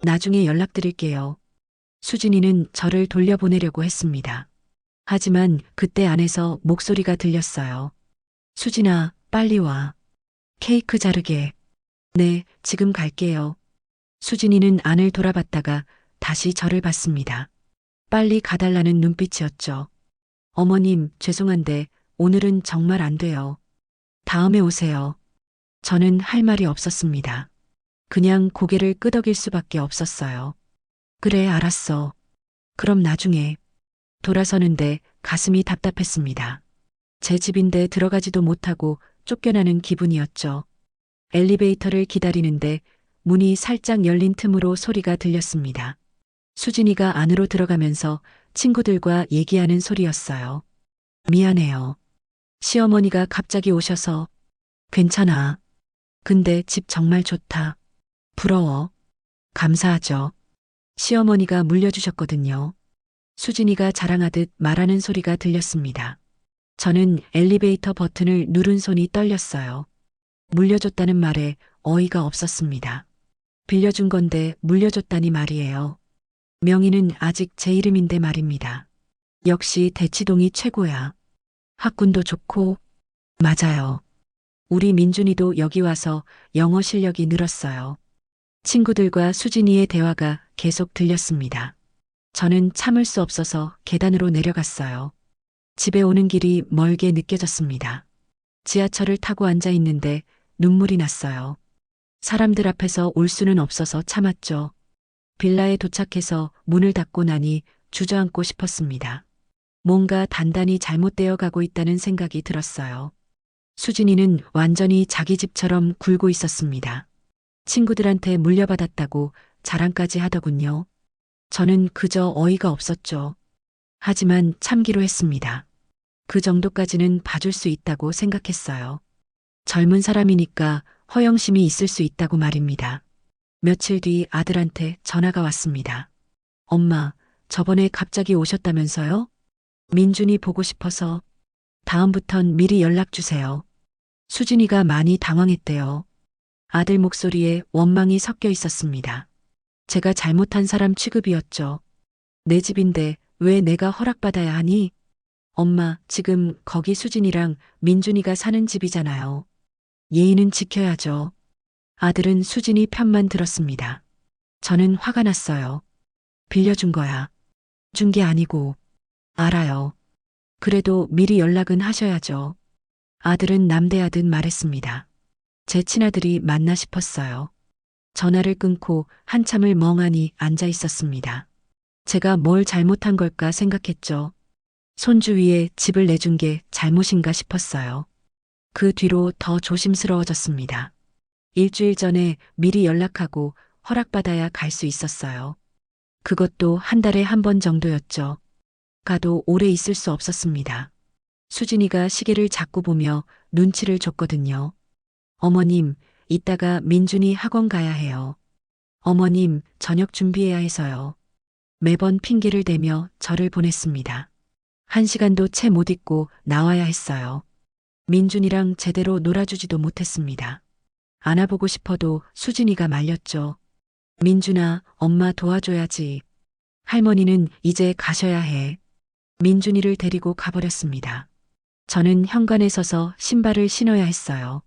나중에 연락드릴게요. 수진이는 저를 돌려보내려고 했습니다. 하지만 그때 안에서 목소리가 들렸어요. 수진아, 빨리 와. 케이크 자르게. 네, 지금 갈게요. 수진이는 안을 돌아봤다가 다시 저를 봤습니다. 빨리 가달라는 눈빛이었죠. 어머님, 죄송한데 오늘은 정말 안 돼요. 다음에 오세요. 저는 할 말이 없었습니다. 그냥 고개를 끄덕일 수밖에 없었어요. 그래, 알았어. 그럼 나중에. 돌아서는데 가슴이 답답했습니다. 제 집인데 들어가지도 못하고 쫓겨나는 기분이었죠. 엘리베이터를 기다리는데 문이 살짝 열린 틈으로 소리가 들렸습니다. 수진이가 안으로 들어가면서 친구들과 얘기하는 소리였어요. 미안해요. 시어머니가 갑자기 오셔서. 괜찮아. 근데 집 정말 좋다. 부러워. 감사하죠. 시어머니가 물려주셨거든요. 수진이가 자랑하듯 말하는 소리가 들렸습니다. 저는 엘리베이터 버튼을 누른 손이 떨렸어요. 물려줬다는 말에 어이가 없었습니다. 빌려준 건데 물려줬다니 말이에요. 명의는 아직 제 이름인데 말입니다. 역시 대치동이 최고야. 학군도 좋고. 맞아요. 우리 민준이도 여기 와서 영어 실력이 늘었어요. 친구들과 수진이의 대화가 계속 들렸습니다. 저는 참을 수 없어서 계단으로 내려갔어요. 집에 오는 길이 멀게 느껴졌습니다. 지하철을 타고 앉아 있는데 눈물이 났어요. 사람들 앞에서 울 수는 없어서 참았죠. 빌라에 도착해서 문을 닫고 나니 주저앉고 싶었습니다. 뭔가 단단히 잘못되어 가고 있다는 생각이 들었어요. 수진이는 완전히 자기 집처럼 굴고 있었습니다. 친구들한테 물려받았다고 자랑까지 하더군요. 저는 그저 어이가 없었죠. 하지만 참기로 했습니다. 그 정도까지는 봐줄 수 있다고 생각했어요. 젊은 사람이니까 허영심이 있을 수 있다고 말입니다. 며칠 뒤 아들한테 전화가 왔습니다. 엄마, 저번에 갑자기 오셨다면서요? 민준이 보고 싶어서 다음부턴 미리 연락 주세요. 수진이가 많이 당황했대요. 아들 목소리에 원망이 섞여 있었습니다. 제가 잘못한 사람 취급이었죠. 내 집인데 왜 내가 허락받아야 하니? 엄마, 지금 거기 수진이랑 민준이가 사는 집이잖아요. 예의는 지켜야죠. 아들은 수진이 편만 들었습니다. 저는 화가 났어요. 빌려준 거야. 준 게 아니고. 알아요. 그래도 미리 연락은 하셔야죠. 아들은 남대하듯 말했습니다. 제 친아들이 맞나 싶었어요. 전화를 끊고 한참을 멍하니 앉아 있었습니다. 제가 뭘 잘못한 걸까 생각했죠. 손주 위에 집을 내준 게 잘못인가 싶었어요. 그 뒤로 더 조심스러워졌습니다. 일주일 전에 미리 연락하고 허락받아야 갈 수 있었어요. 그것도 한 달에 한 번 정도였죠. 가도 오래 있을 수 없었습니다. 수진이가 시계를 자꾸 보며 눈치를 줬거든요. 어머님, 이따가 민준이 학원 가야 해요. 어머님, 저녁 준비해야 해서요. 매번 핑계를 대며 저를 보냈습니다. 1시간도 채 못 있고 나와야 했어요. 민준이랑 제대로 놀아주지도 못했습니다. 안아보고 싶어도 수진이가 말렸죠. 민준아, 엄마 도와줘야지. 할머니는 이제 가셔야 해. 민준이를 데리고 가버렸습니다. 저는 현관에 서서 신발을 신어야 했어요.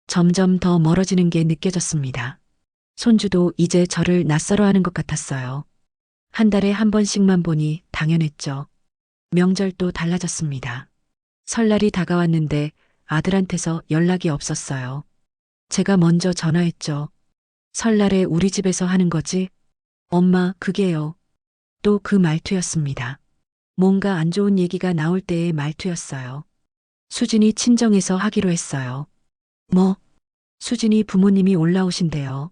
점점 더 멀어지는 게 느껴졌습니다. 손주도 이제 저를 낯설어 하는 것 같았어요. 한 달에 한 번씩만 보니 당연했죠. 명절도 달라졌습니다. 설날이 다가왔는데 아들한테서 연락이 없었어요. 제가 먼저 전화했죠. 설날에 우리 집에서 하는 거지? 엄마, 그게요. 또 그 말투였습니다. 뭔가 안 좋은 얘기가 나올 때의 말투였어요. 수진이 친정에서 하기로 했어요. 뭐? 수진이 부모님이 올라오신대요.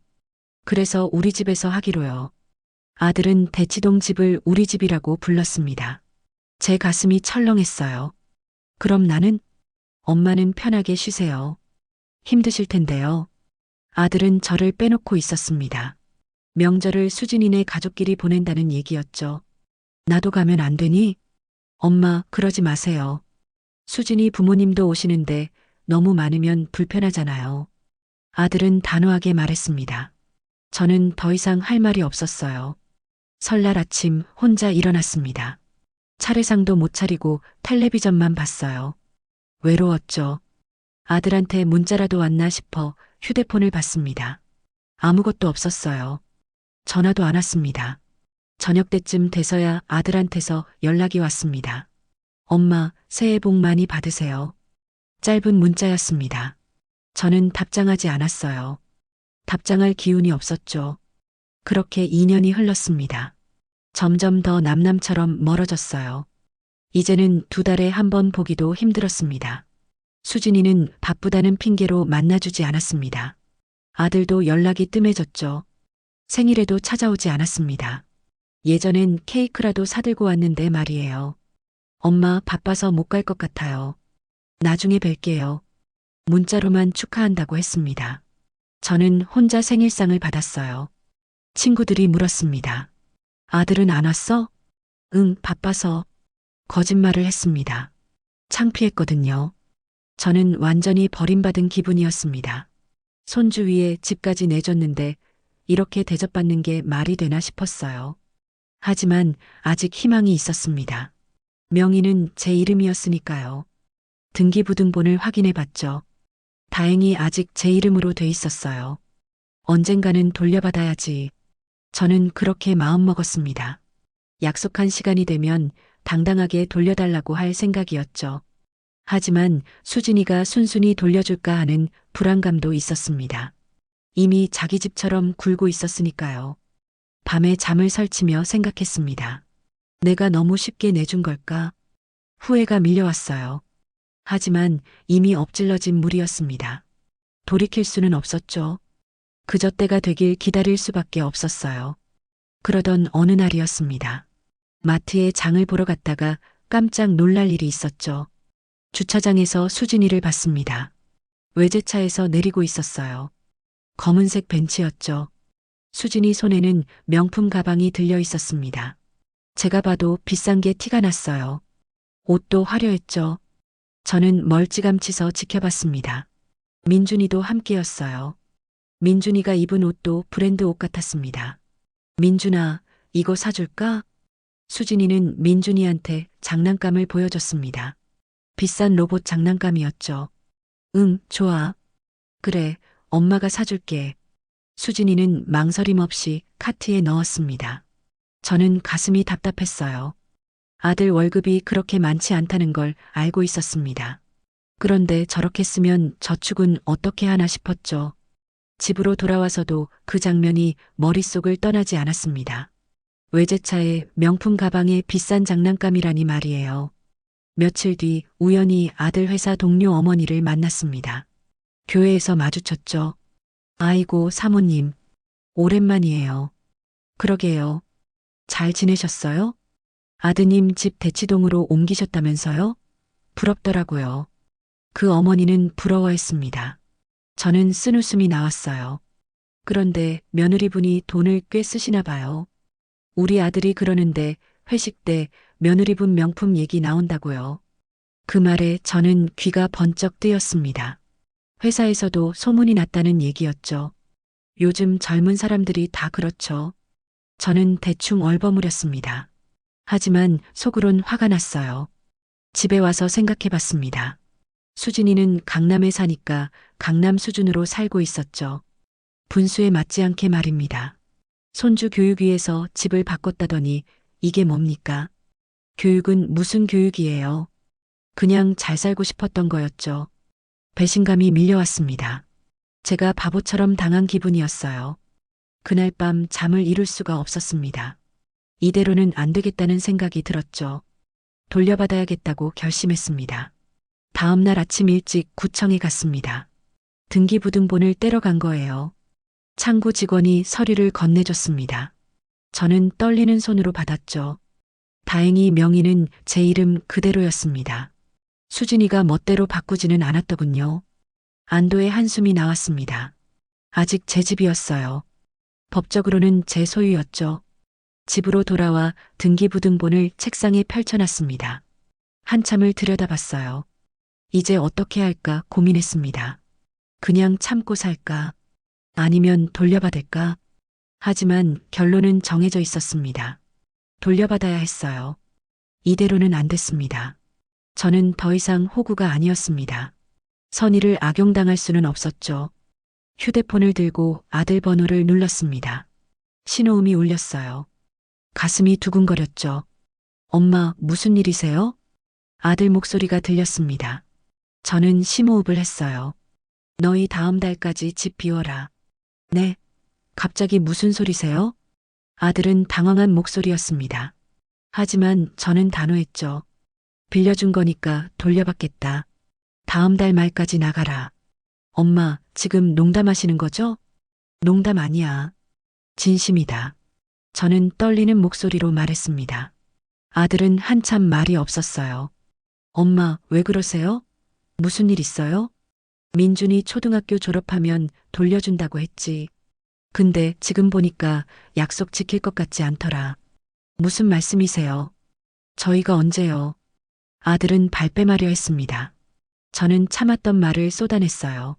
그래서 우리 집에서 하기로요. 아들은 대치동 집을 우리 집이라고 불렀습니다. 제 가슴이 철렁했어요. 그럼 나는? 엄마는 편하게 쉬세요. 힘드실 텐데요. 아들은 저를 빼놓고 있었습니다. 명절을 수진이네 가족끼리 보낸다는 얘기였죠. 나도 가면 안 되니? 엄마, 그러지 마세요. 수진이 부모님도 오시는데 너무 많으면 불편하잖아요. 아들은 단호하게 말했습니다. 저는 더 이상 할 말이 없었어요. 설날 아침 혼자 일어났습니다. 차례상도 못 차리고 텔레비전만 봤어요. 외로웠죠. 아들한테 문자라도 왔나 싶어 휴대폰을 봤습니다. 아무것도 없었어요. 전화도 안 왔습니다. 저녁 때쯤 돼서야 아들한테서 연락이 왔습니다. 엄마, 새해 복 많이 받으세요. 짧은 문자였습니다. 저는 답장하지 않았어요. 답장할 기운이 없었죠. 그렇게 2년이 흘렀습니다. 점점 더 남남처럼 멀어졌어요. 이제는 2달에 한 번 보기도 힘들었습니다. 수진이는 바쁘다는 핑계로 만나주지 않았습니다. 아들도 연락이 뜸해졌죠. 생일에도 찾아오지 않았습니다. 예전엔 케이크라도 사들고 왔는데 말이에요. 엄마, 바빠서 못 갈 것 같아요. 나중에 뵐게요. 문자로만 축하한다고 했습니다. 저는 혼자 생일상을 받았어요. 친구들이 물었습니다. 아들은 안 왔어? 응, 바빠서. 거짓말을 했습니다. 창피했거든요. 저는 완전히 버림받은 기분이었습니다. 손주 위에 집까지 내줬는데 이렇게 대접받는 게 말이 되나 싶었어요. 하지만 아직 희망이 있었습니다. 명의는 제 이름이었으니까요. 등기부등본을 확인해 봤죠. 다행히 아직 제 이름으로 돼 있었어요. 언젠가는 돌려받아야지. 저는 그렇게 마음먹었습니다. 약속한 시간이 되면 당당하게 돌려달라고 할 생각이었죠. 하지만 수진이가 순순히 돌려줄까 하는 불안감도 있었습니다. 이미 자기 집처럼 굴고 있었으니까요. 밤에 잠을 설치며 생각했습니다. 내가 너무 쉽게 내준 걸까? 후회가 밀려왔어요. 하지만 이미 엎질러진 물이었습니다. 돌이킬 수는 없었죠. 그저 때가 되길 기다릴 수밖에 없었어요. 그러던 어느 날이었습니다. 마트에 장을 보러 갔다가 깜짝 놀랄 일이 있었죠. 주차장에서 수진이를 봤습니다. 외제차에서 내리고 있었어요. 검은색 벤츠였죠. 수진이 손에는 명품 가방이 들려 있었습니다. 제가 봐도 비싼 게 티가 났어요. 옷도 화려했죠. 저는 멀찌감치 서 지켜봤습니다. 민준이도 함께였어요. 민준이가 입은 옷도 브랜드 옷 같았습니다. 민준아, 이거 사줄까? 수진이는 민준이한테 장난감을 보여줬습니다. 비싼 로봇 장난감이었죠. 응, 좋아. 그래, 엄마가 사줄게. 수진이는 망설임 없이 카트에 넣었습니다. 저는 가슴이 답답했어요. 아들 월급이 그렇게 많지 않다는 걸 알고 있었습니다. 그런데 저렇게 쓰면 저축은 어떻게 하나 싶었죠. 집으로 돌아와서도 그 장면이 머릿속을 떠나지 않았습니다. 외제차에 명품 가방에 비싼 장난감이라니 말이에요. 며칠 뒤 우연히 아들 회사 동료 어머니를 만났습니다. 교회에서 마주쳤죠. 아이고, 사모님. 오랜만이에요. 그러게요. 잘 지내셨어요? 아드님 집 대치동으로 옮기셨다면서요? 부럽더라고요. 그 어머니는 부러워했습니다. 저는 쓴웃음이 나왔어요. 그런데 며느리분이 돈을 꽤 쓰시나 봐요. 우리 아들이 그러는데 회식 때 며느리분 명품 얘기 나온다고요. 그 말에 저는 귀가 번쩍 뜨였습니다. 회사에서도 소문이 났다는 얘기였죠. 요즘 젊은 사람들이 다 그렇죠. 저는 대충 얼버무렸습니다. 하지만 속으론 화가 났어요. 집에 와서 생각해 봤습니다. 수진이는 강남에 사니까 강남 수준으로 살고 있었죠. 분수에 맞지 않게 말입니다. 손주 교육 위해서 집을 바꿨다더니 이게 뭡니까? 교육은 무슨 교육이에요? 그냥 잘 살고 싶었던 거였죠. 배신감이 밀려왔습니다. 제가 바보처럼 당한 기분이었어요. 그날 밤 잠을 이룰 수가 없었습니다. 이대로는 안 되겠다는 생각이 들었죠. 돌려받아야겠다고 결심했습니다. 다음 날 아침 일찍 구청에 갔습니다. 등기부등본을 떼러 간 거예요. 창구 직원이 서류를 건네줬습니다. 저는 떨리는 손으로 받았죠. 다행히 명의는 제 이름 그대로였습니다. 수진이가 멋대로 바꾸지는 않았더군요. 안도의 한숨이 나왔습니다. 아직 제 집이었어요. 법적으로는 제 소유였죠. 집으로 돌아와 등기부등본을 책상에 펼쳐놨습니다. 한참을 들여다봤어요. 이제 어떻게 할까 고민했습니다. 그냥 참고 살까? 아니면 돌려받을까? 하지만 결론은 정해져 있었습니다. 돌려받아야 했어요. 이대로는 안 됐습니다. 저는 더 이상 호구가 아니었습니다. 선의를 악용당할 수는 없었죠. 휴대폰을 들고 아들 번호를 눌렀습니다. 신호음이 울렸어요. 가슴이 두근거렸죠. 엄마, 무슨 일이세요? 아들 목소리가 들렸습니다. 저는 심호흡을 했어요. 너희 다음 달까지 집 비워라. 네. 갑자기 무슨 소리세요? 아들은 당황한 목소리였습니다. 하지만 저는 단호했죠. 빌려준 거니까 돌려받겠다. 다음 달 말까지 나가라. 엄마, 지금 농담하시는 거죠? 농담 아니야. 진심이다. 저는 떨리는 목소리로 말했습니다. 아들은 한참 말이 없었어요. 엄마, 왜 그러세요? 무슨 일 있어요? 민준이 초등학교 졸업하면 돌려준다고 했지. 근데 지금 보니까 약속 지킬 것 같지 않더라. 무슨 말씀이세요? 저희가 언제요? 아들은 발뺌하려 했습니다. 저는 참았던 말을 쏟아냈어요.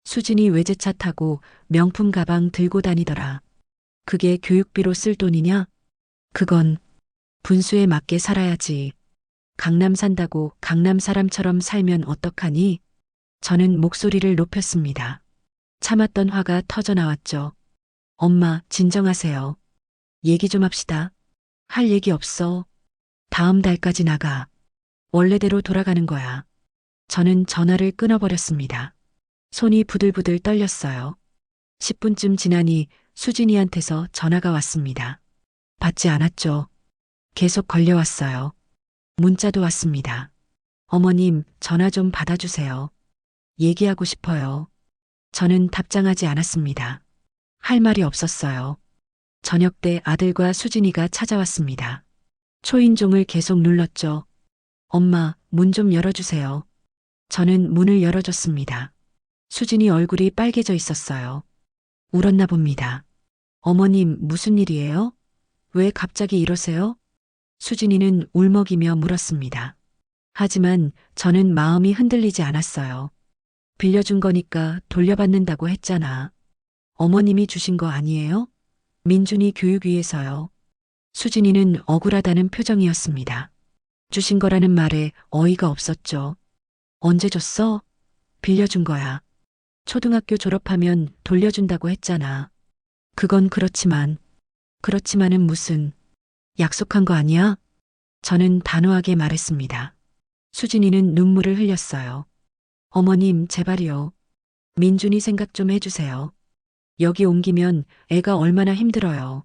수진이 외제차 타고 명품 가방 들고 다니더라. 그게 교육비로 쓸 돈이냐? 그건 분수에 맞게 살아야지. 강남 산다고 강남 사람처럼 살면 어떡하니? 저는 목소리를 높였습니다. 참았던 화가 터져 나왔죠. 엄마, 진정하세요. 얘기 좀 합시다. 할 얘기 없어. 다음 달까지 나가. 원래대로 돌아가는 거야. 저는 전화를 끊어버렸습니다. 손이 부들부들 떨렸어요. 10분쯤 지나니 수진이한테서 전화가 왔습니다. 받지 않았죠. 계속 걸려왔어요. 문자도 왔습니다. 어머님, 전화 좀 받아주세요. 얘기하고 싶어요. 저는 답장하지 않았습니다. 할 말이 없었어요. 저녁 때 아들과 수진이가 찾아왔습니다. 초인종을 계속 눌렀죠. 엄마, 문 좀 열어주세요. 저는 문을 열어줬습니다. 수진이 얼굴이 빨개져 있었어요. 울었나 봅니다. 어머님, 무슨 일이에요? 왜 갑자기 이러세요? 수진이는 울먹이며 물었습니다. 하지만 저는 마음이 흔들리지 않았어요. 빌려준 거니까 돌려받는다고 했잖아. 어머님이 주신 거 아니에요? 민준이 교육위해서요. 수진이는 억울하다는 표정이었습니다. 주신 거라는 말에 어이가 없었죠. 언제 줬어? 빌려준 거야. 초등학교 졸업하면 돌려준다고 했잖아. 그건 그렇지만은 무슨, 약속한 거 아니야? 저는 단호하게 말했습니다. 수진이는 눈물을 흘렸어요. 어머님, 제발요. 민준이 생각 좀 해주세요. 여기 옮기면 애가 얼마나 힘들어요.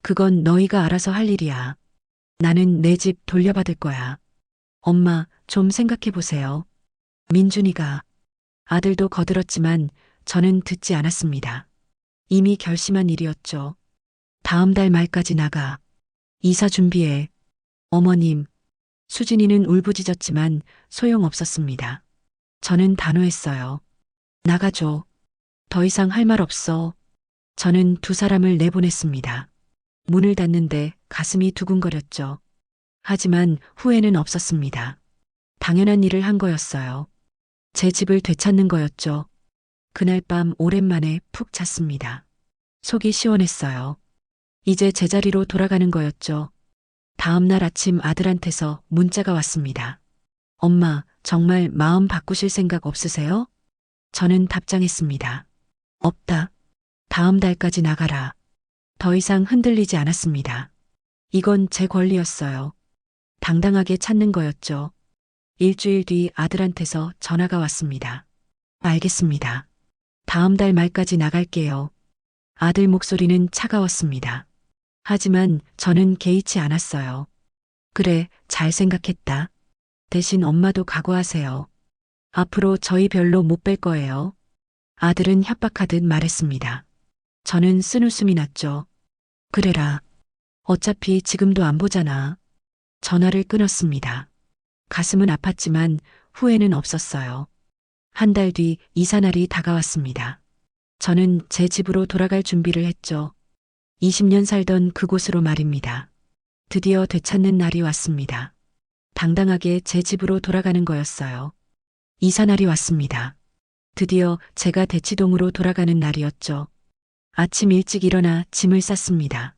그건 너희가 알아서 할 일이야. 나는 내 집 돌려받을 거야. 엄마, 좀 생각해 보세요. 민준이가. 아들도 거들었지만 저는 듣지 않았습니다. 이미 결심한 일이었죠. 다음 달 말까지 나가. 이사 준비해. 어머님. 수진이는 울부짖었지만 소용없었습니다. 저는 단호했어요. 나가줘. 더 이상 할 말 없어. 저는 두 사람을 내보냈습니다. 문을 닫는데 가슴이 두근거렸죠. 하지만 후회는 없었습니다. 당연한 일을 한 거였어요. 제 집을 되찾는 거였죠. 그날 밤 오랜만에 푹 잤습니다. 속이 시원했어요. 이제 제자리로 돌아가는 거였죠. 다음 날 아침 아들한테서 문자가 왔습니다. 엄마, 정말 마음 바꾸실 생각 없으세요? 저는 답장했습니다. 없다. 다음 달까지 나가라. 더 이상 흔들리지 않았습니다. 이건 제 권리였어요. 당당하게 찾는 거였죠. 일주일 뒤 아들한테서 전화가 왔습니다. 알겠습니다. 다음 달 말까지 나갈게요. 아들 목소리는 차가웠습니다. 하지만 저는 개의치 않았어요. 그래, 잘 생각했다. 대신 엄마도 각오하세요. 앞으로 저희 별로 못 뵐 거예요. 아들은 협박하듯 말했습니다. 저는 쓴웃음이 났죠. 그래라. 어차피 지금도 안 보잖아. 전화를 끊었습니다. 가슴은 아팠지만 후회는 없었어요. 한 달 뒤 이사날이 다가왔습니다. 저는 제 집으로 돌아갈 준비를 했죠. 20년 살던 그곳으로 말입니다. 드디어 되찾는 날이 왔습니다. 당당하게 제 집으로 돌아가는 거였어요. 이사날이 왔습니다. 드디어 제가 대치동으로 돌아가는 날이었죠. 아침 일찍 일어나 짐을 쌌습니다.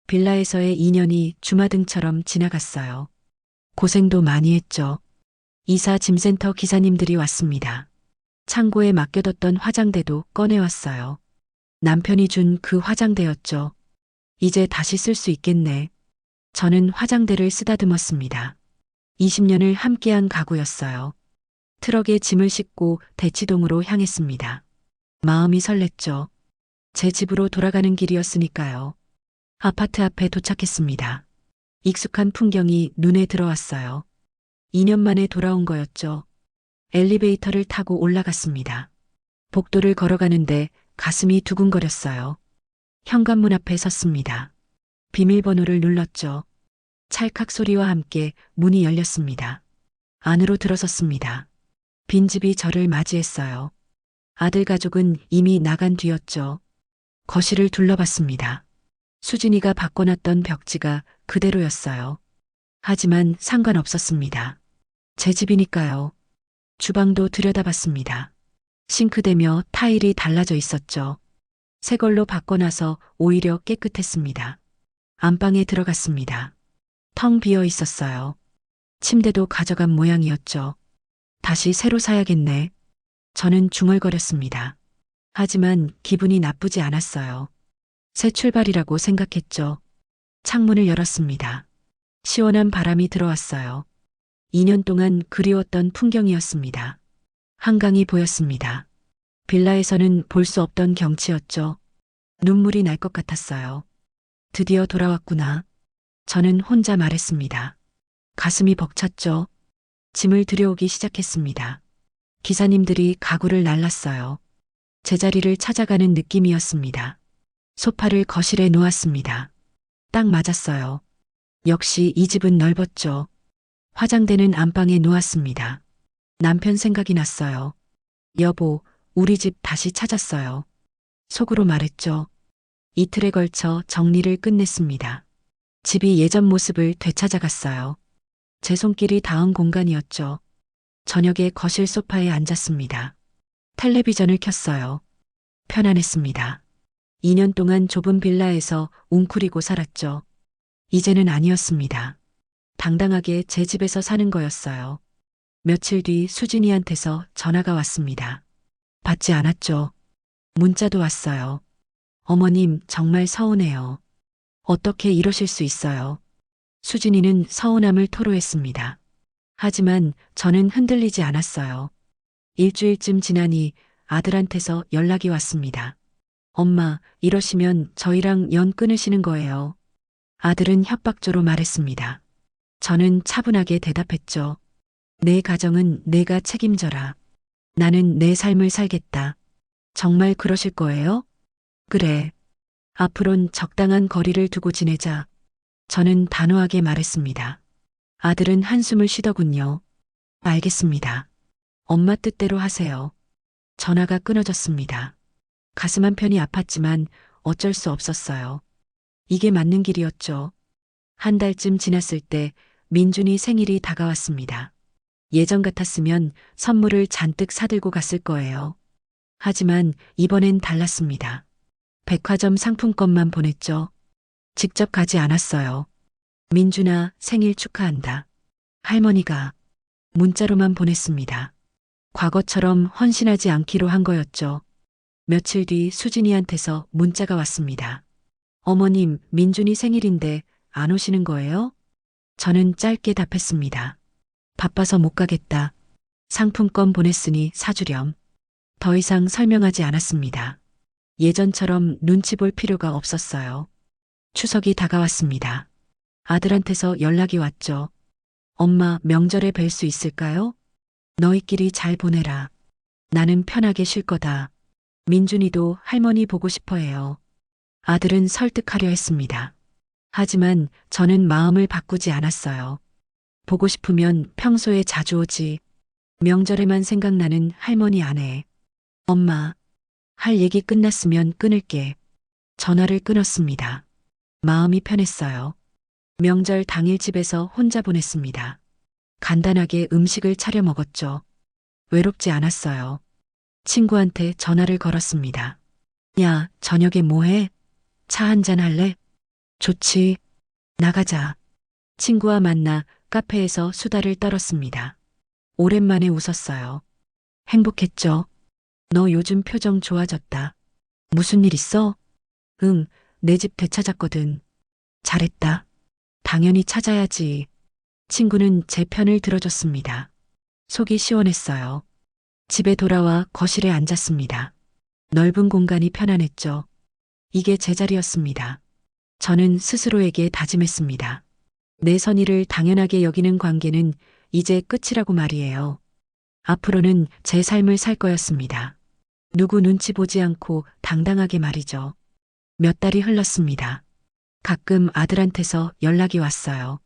빌라에서의 2년이 주마등처럼 지나갔어요. 고생도 많이 했죠. 이사 짐센터 기사님들이 왔습니다. 창고에 맡겨뒀던 화장대도 꺼내왔어요. 남편이 준 그 화장대였죠. 이제 다시 쓸 수 있겠네. 저는 화장대를 쓰다듬었습니다. 20년을 함께한 가구였어요. 트럭에 짐을 싣고 대치동으로 향했습니다. 마음이 설렜죠. 제 집으로 돌아가는 길이었으니까요. 아파트 앞에 도착했습니다. 익숙한 풍경이 눈에 들어왔어요. 2년 만에 돌아온 거였죠. 엘리베이터를 타고 올라갔습니다. 복도를 걸어가는데 가슴이 두근거렸어요. 현관문 앞에 섰습니다. 비밀번호를 눌렀죠. 찰칵 소리와 함께 문이 열렸습니다. 안으로 들어섰습니다. 빈집이 저를 맞이했어요. 아들 가족은 이미 나간 뒤였죠. 거실을 둘러봤습니다. 수진이가 바꿔놨던 벽지가 그대로였어요. 하지만 상관없었습니다. 제 집이니까요. 주방도 들여다봤습니다. 싱크대며 타일이 달라져 있었죠. 새 걸로 바꿔놔서 오히려 깨끗했습니다. 안방에 들어갔습니다. 텅 비어 있었어요. 침대도 가져간 모양이었죠. 다시 새로 사야겠네. 저는 중얼거렸습니다. 하지만 기분이 나쁘지 않았어요. 새 출발이라고 생각했죠. 창문을 열었습니다. 시원한 바람이 들어왔어요. 2년 동안 그리웠던 풍경이었습니다. 한강이 보였습니다. 빌라에서는 볼 수 없던 경치였죠. 눈물이 날 것 같았어요. 드디어 돌아왔구나. 저는 혼자 말했습니다. 가슴이 벅찼죠. 짐을 들여오기 시작했습니다. 기사님들이 가구를 날랐어요. 제자리를 찾아가는 느낌이었습니다. 소파를 거실에 놓았습니다. 딱 맞았어요. 역시 이 집은 넓었죠. 화장대는 안방에 놓았습니다. 남편 생각이 났어요. 여보, 우리 집 다시 찾았어요. 속으로 말했죠. 이틀에 걸쳐 정리를 끝냈습니다. 집이 예전 모습을 되찾아갔어요. 제 손길이 닿은 공간이었죠. 저녁에 거실 소파에 앉았습니다. 텔레비전을 켰어요. 편안했습니다. 2년 동안 좁은 빌라에서 웅크리고 살았죠. 이제는 아니었습니다. 당당하게 제 집에서 사는 거였어요. 며칠 뒤 수진이한테서 전화가 왔습니다. 받지 않았죠. 문자도 왔어요. 어머님, 정말 서운해요. 어떻게 이러실 수 있어요? 수진이는 서운함을 토로했습니다. 하지만 저는 흔들리지 않았어요. 일주일쯤 지나니 아들한테서 연락이 왔습니다. 엄마, 이러시면 저희랑 연 끊으시는 거예요. 아들은 협박조로 말했습니다. 저는 차분하게 대답했죠. 내 가정은 내가 책임져라. 나는 내 삶을 살겠다. 정말 그러실 거예요? 그래. 앞으론 적당한 거리를 두고 지내자. 저는 단호하게 말했습니다. 아들은 한숨을 쉬더군요. 알겠습니다. 엄마 뜻대로 하세요. 전화가 끊어졌습니다. 가슴 한편이 아팠지만 어쩔 수 없었어요. 이게 맞는 길이었죠. 한 달쯤 지났을 때 민준이 생일이 다가왔습니다. 예전 같았으면 선물을 잔뜩 사들고 갔을 거예요. 하지만 이번엔 달랐습니다. 백화점 상품권만 보냈죠. 직접 가지 않았어요. 민준아, 생일 축하한다. 할머니가 문자로만 보냈습니다. 과거처럼 헌신하지 않기로 한 거였죠. 며칠 뒤 수진이한테서 문자가 왔습니다. 어머님, 민준이 생일인데 안 오시는 거예요? 저는 짧게 답했습니다. 바빠서 못 가겠다. 상품권 보냈으니 사주렴. 더 이상 설명하지 않았습니다. 예전처럼 눈치 볼 필요가 없었어요. 추석이 다가왔습니다. 아들한테서 연락이 왔죠. 엄마, 명절에 뵐 수 있을까요? 너희끼리 잘 보내라. 나는 편하게 쉴 거다. 민준이도 할머니 보고 싶어 해요. 아들은 설득하려 했습니다. 하지만 저는 마음을 바꾸지 않았어요. 보고 싶으면 평소에 자주 오지. 명절에만 생각나는 할머니 아내. 엄마, 할 얘기 끝났으면 끊을게. 전화를 끊었습니다. 마음이 편했어요. 명절 당일 집에서 혼자 보냈습니다. 간단하게 음식을 차려 먹었죠. 외롭지 않았어요. 친구한테 전화를 걸었습니다. 야, 저녁에 뭐 해? 차 한잔 할래? 좋지. 나가자. 친구와 만나 카페에서 수다를 떨었습니다. 오랜만에 웃었어요. 행복했죠? 너 요즘 표정 좋아졌다. 무슨 일 있어? 응, 내 집 되찾았거든. 잘했다. 당연히 찾아야지. 친구는 제 편을 들어줬습니다. 속이 시원했어요. 집에 돌아와 거실에 앉았습니다. 넓은 공간이 편안했죠. 이게 제 자리였습니다. 저는 스스로에게 다짐했습니다. 내 선의를 당연하게 여기는 관계는 이제 끝이라고 말이에요. 앞으로는 제 삶을 살 거였습니다. 누구 눈치 보지 않고 당당하게 말이죠. 몇 달이 흘렀습니다. 가끔 아들한테서 연락이 왔어요.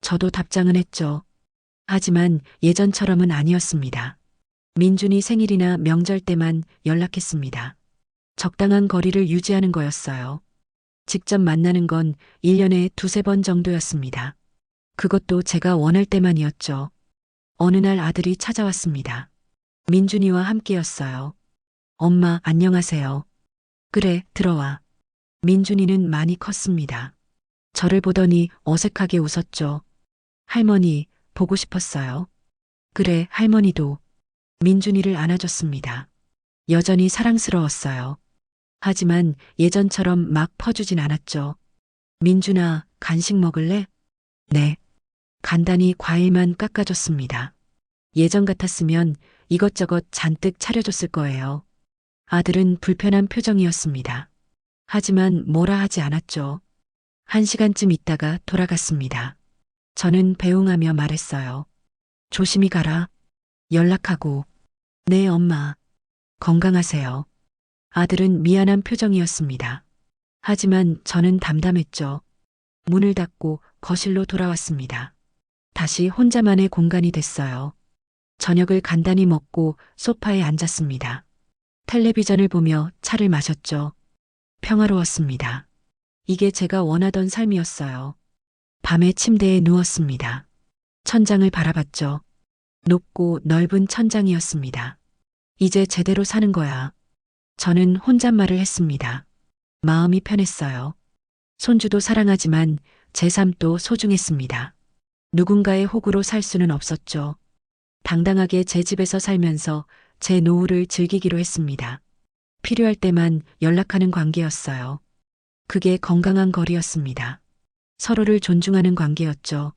저도 답장은 했죠. 하지만 예전처럼은 아니었습니다. 민준이 생일이나 명절 때만 연락했습니다. 적당한 거리를 유지하는 거였어요. 직접 만나는 건 1년에 두세 번 정도였습니다. 그것도 제가 원할 때만이었죠. 어느 날 아들이 찾아왔습니다. 민준이와 함께였어요. 엄마, 안녕하세요. 그래, 들어와. 민준이는 많이 컸습니다. 저를 보더니 어색하게 웃었죠. 할머니, 보고 싶었어요. 그래, 할머니도. 민준이를 안아줬습니다. 여전히 사랑스러웠어요. 하지만 예전처럼 막 퍼주진 않았죠. 민준아, 간식 먹을래? 네. 간단히 과일만 깎아줬습니다. 예전 같았으면 이것저것 잔뜩 차려줬을 거예요. 아들은 불편한 표정이었습니다. 하지만 뭐라 하지 않았죠. 1시간쯤 있다가 돌아갔습니다. 저는 배웅하며 말했어요. 조심히 가라. 연락하고. 네, 엄마. 건강하세요. 아들은 미안한 표정이었습니다. 하지만 저는 담담했죠. 문을 닫고 거실로 돌아왔습니다. 다시 혼자만의 공간이 됐어요. 저녁을 간단히 먹고 소파에 앉았습니다. 텔레비전을 보며 차를 마셨죠. 평화로웠습니다. 이게 제가 원하던 삶이었어요. 밤에 침대에 누웠습니다. 천장을 바라봤죠. 높고 넓은 천장이었습니다. 이제 제대로 사는 거야. 저는 혼잣말을 했습니다. 마음이 편했어요. 손주도 사랑하지만 제 삶도 소중했습니다. 누군가의 호구로 살 수는 없었죠. 당당하게 제 집에서 살면서 제 노후를 즐기기로 했습니다. 필요할 때만 연락하는 관계였어요. 그게 건강한 거리였습니다. 서로를 존중하는 관계였죠.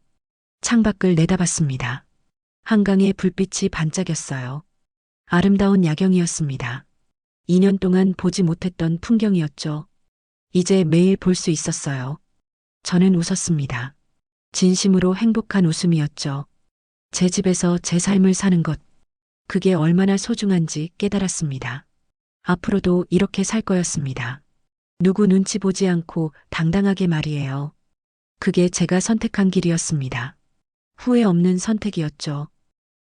창밖을 내다봤습니다. 한강의 불빛이 반짝였어요. 아름다운 야경이었습니다. 2년 동안 보지 못했던 풍경이었죠. 이제 매일 볼 수 있었어요. 저는 웃었습니다. 진심으로 행복한 웃음이었죠. 제 집에서 제 삶을 사는 것, 그게 얼마나 소중한지 깨달았습니다. 앞으로도 이렇게 살 거였습니다. 누구 눈치 보지 않고 당당하게 말이에요. 그게 제가 선택한 길이었습니다. 후회 없는 선택이었죠.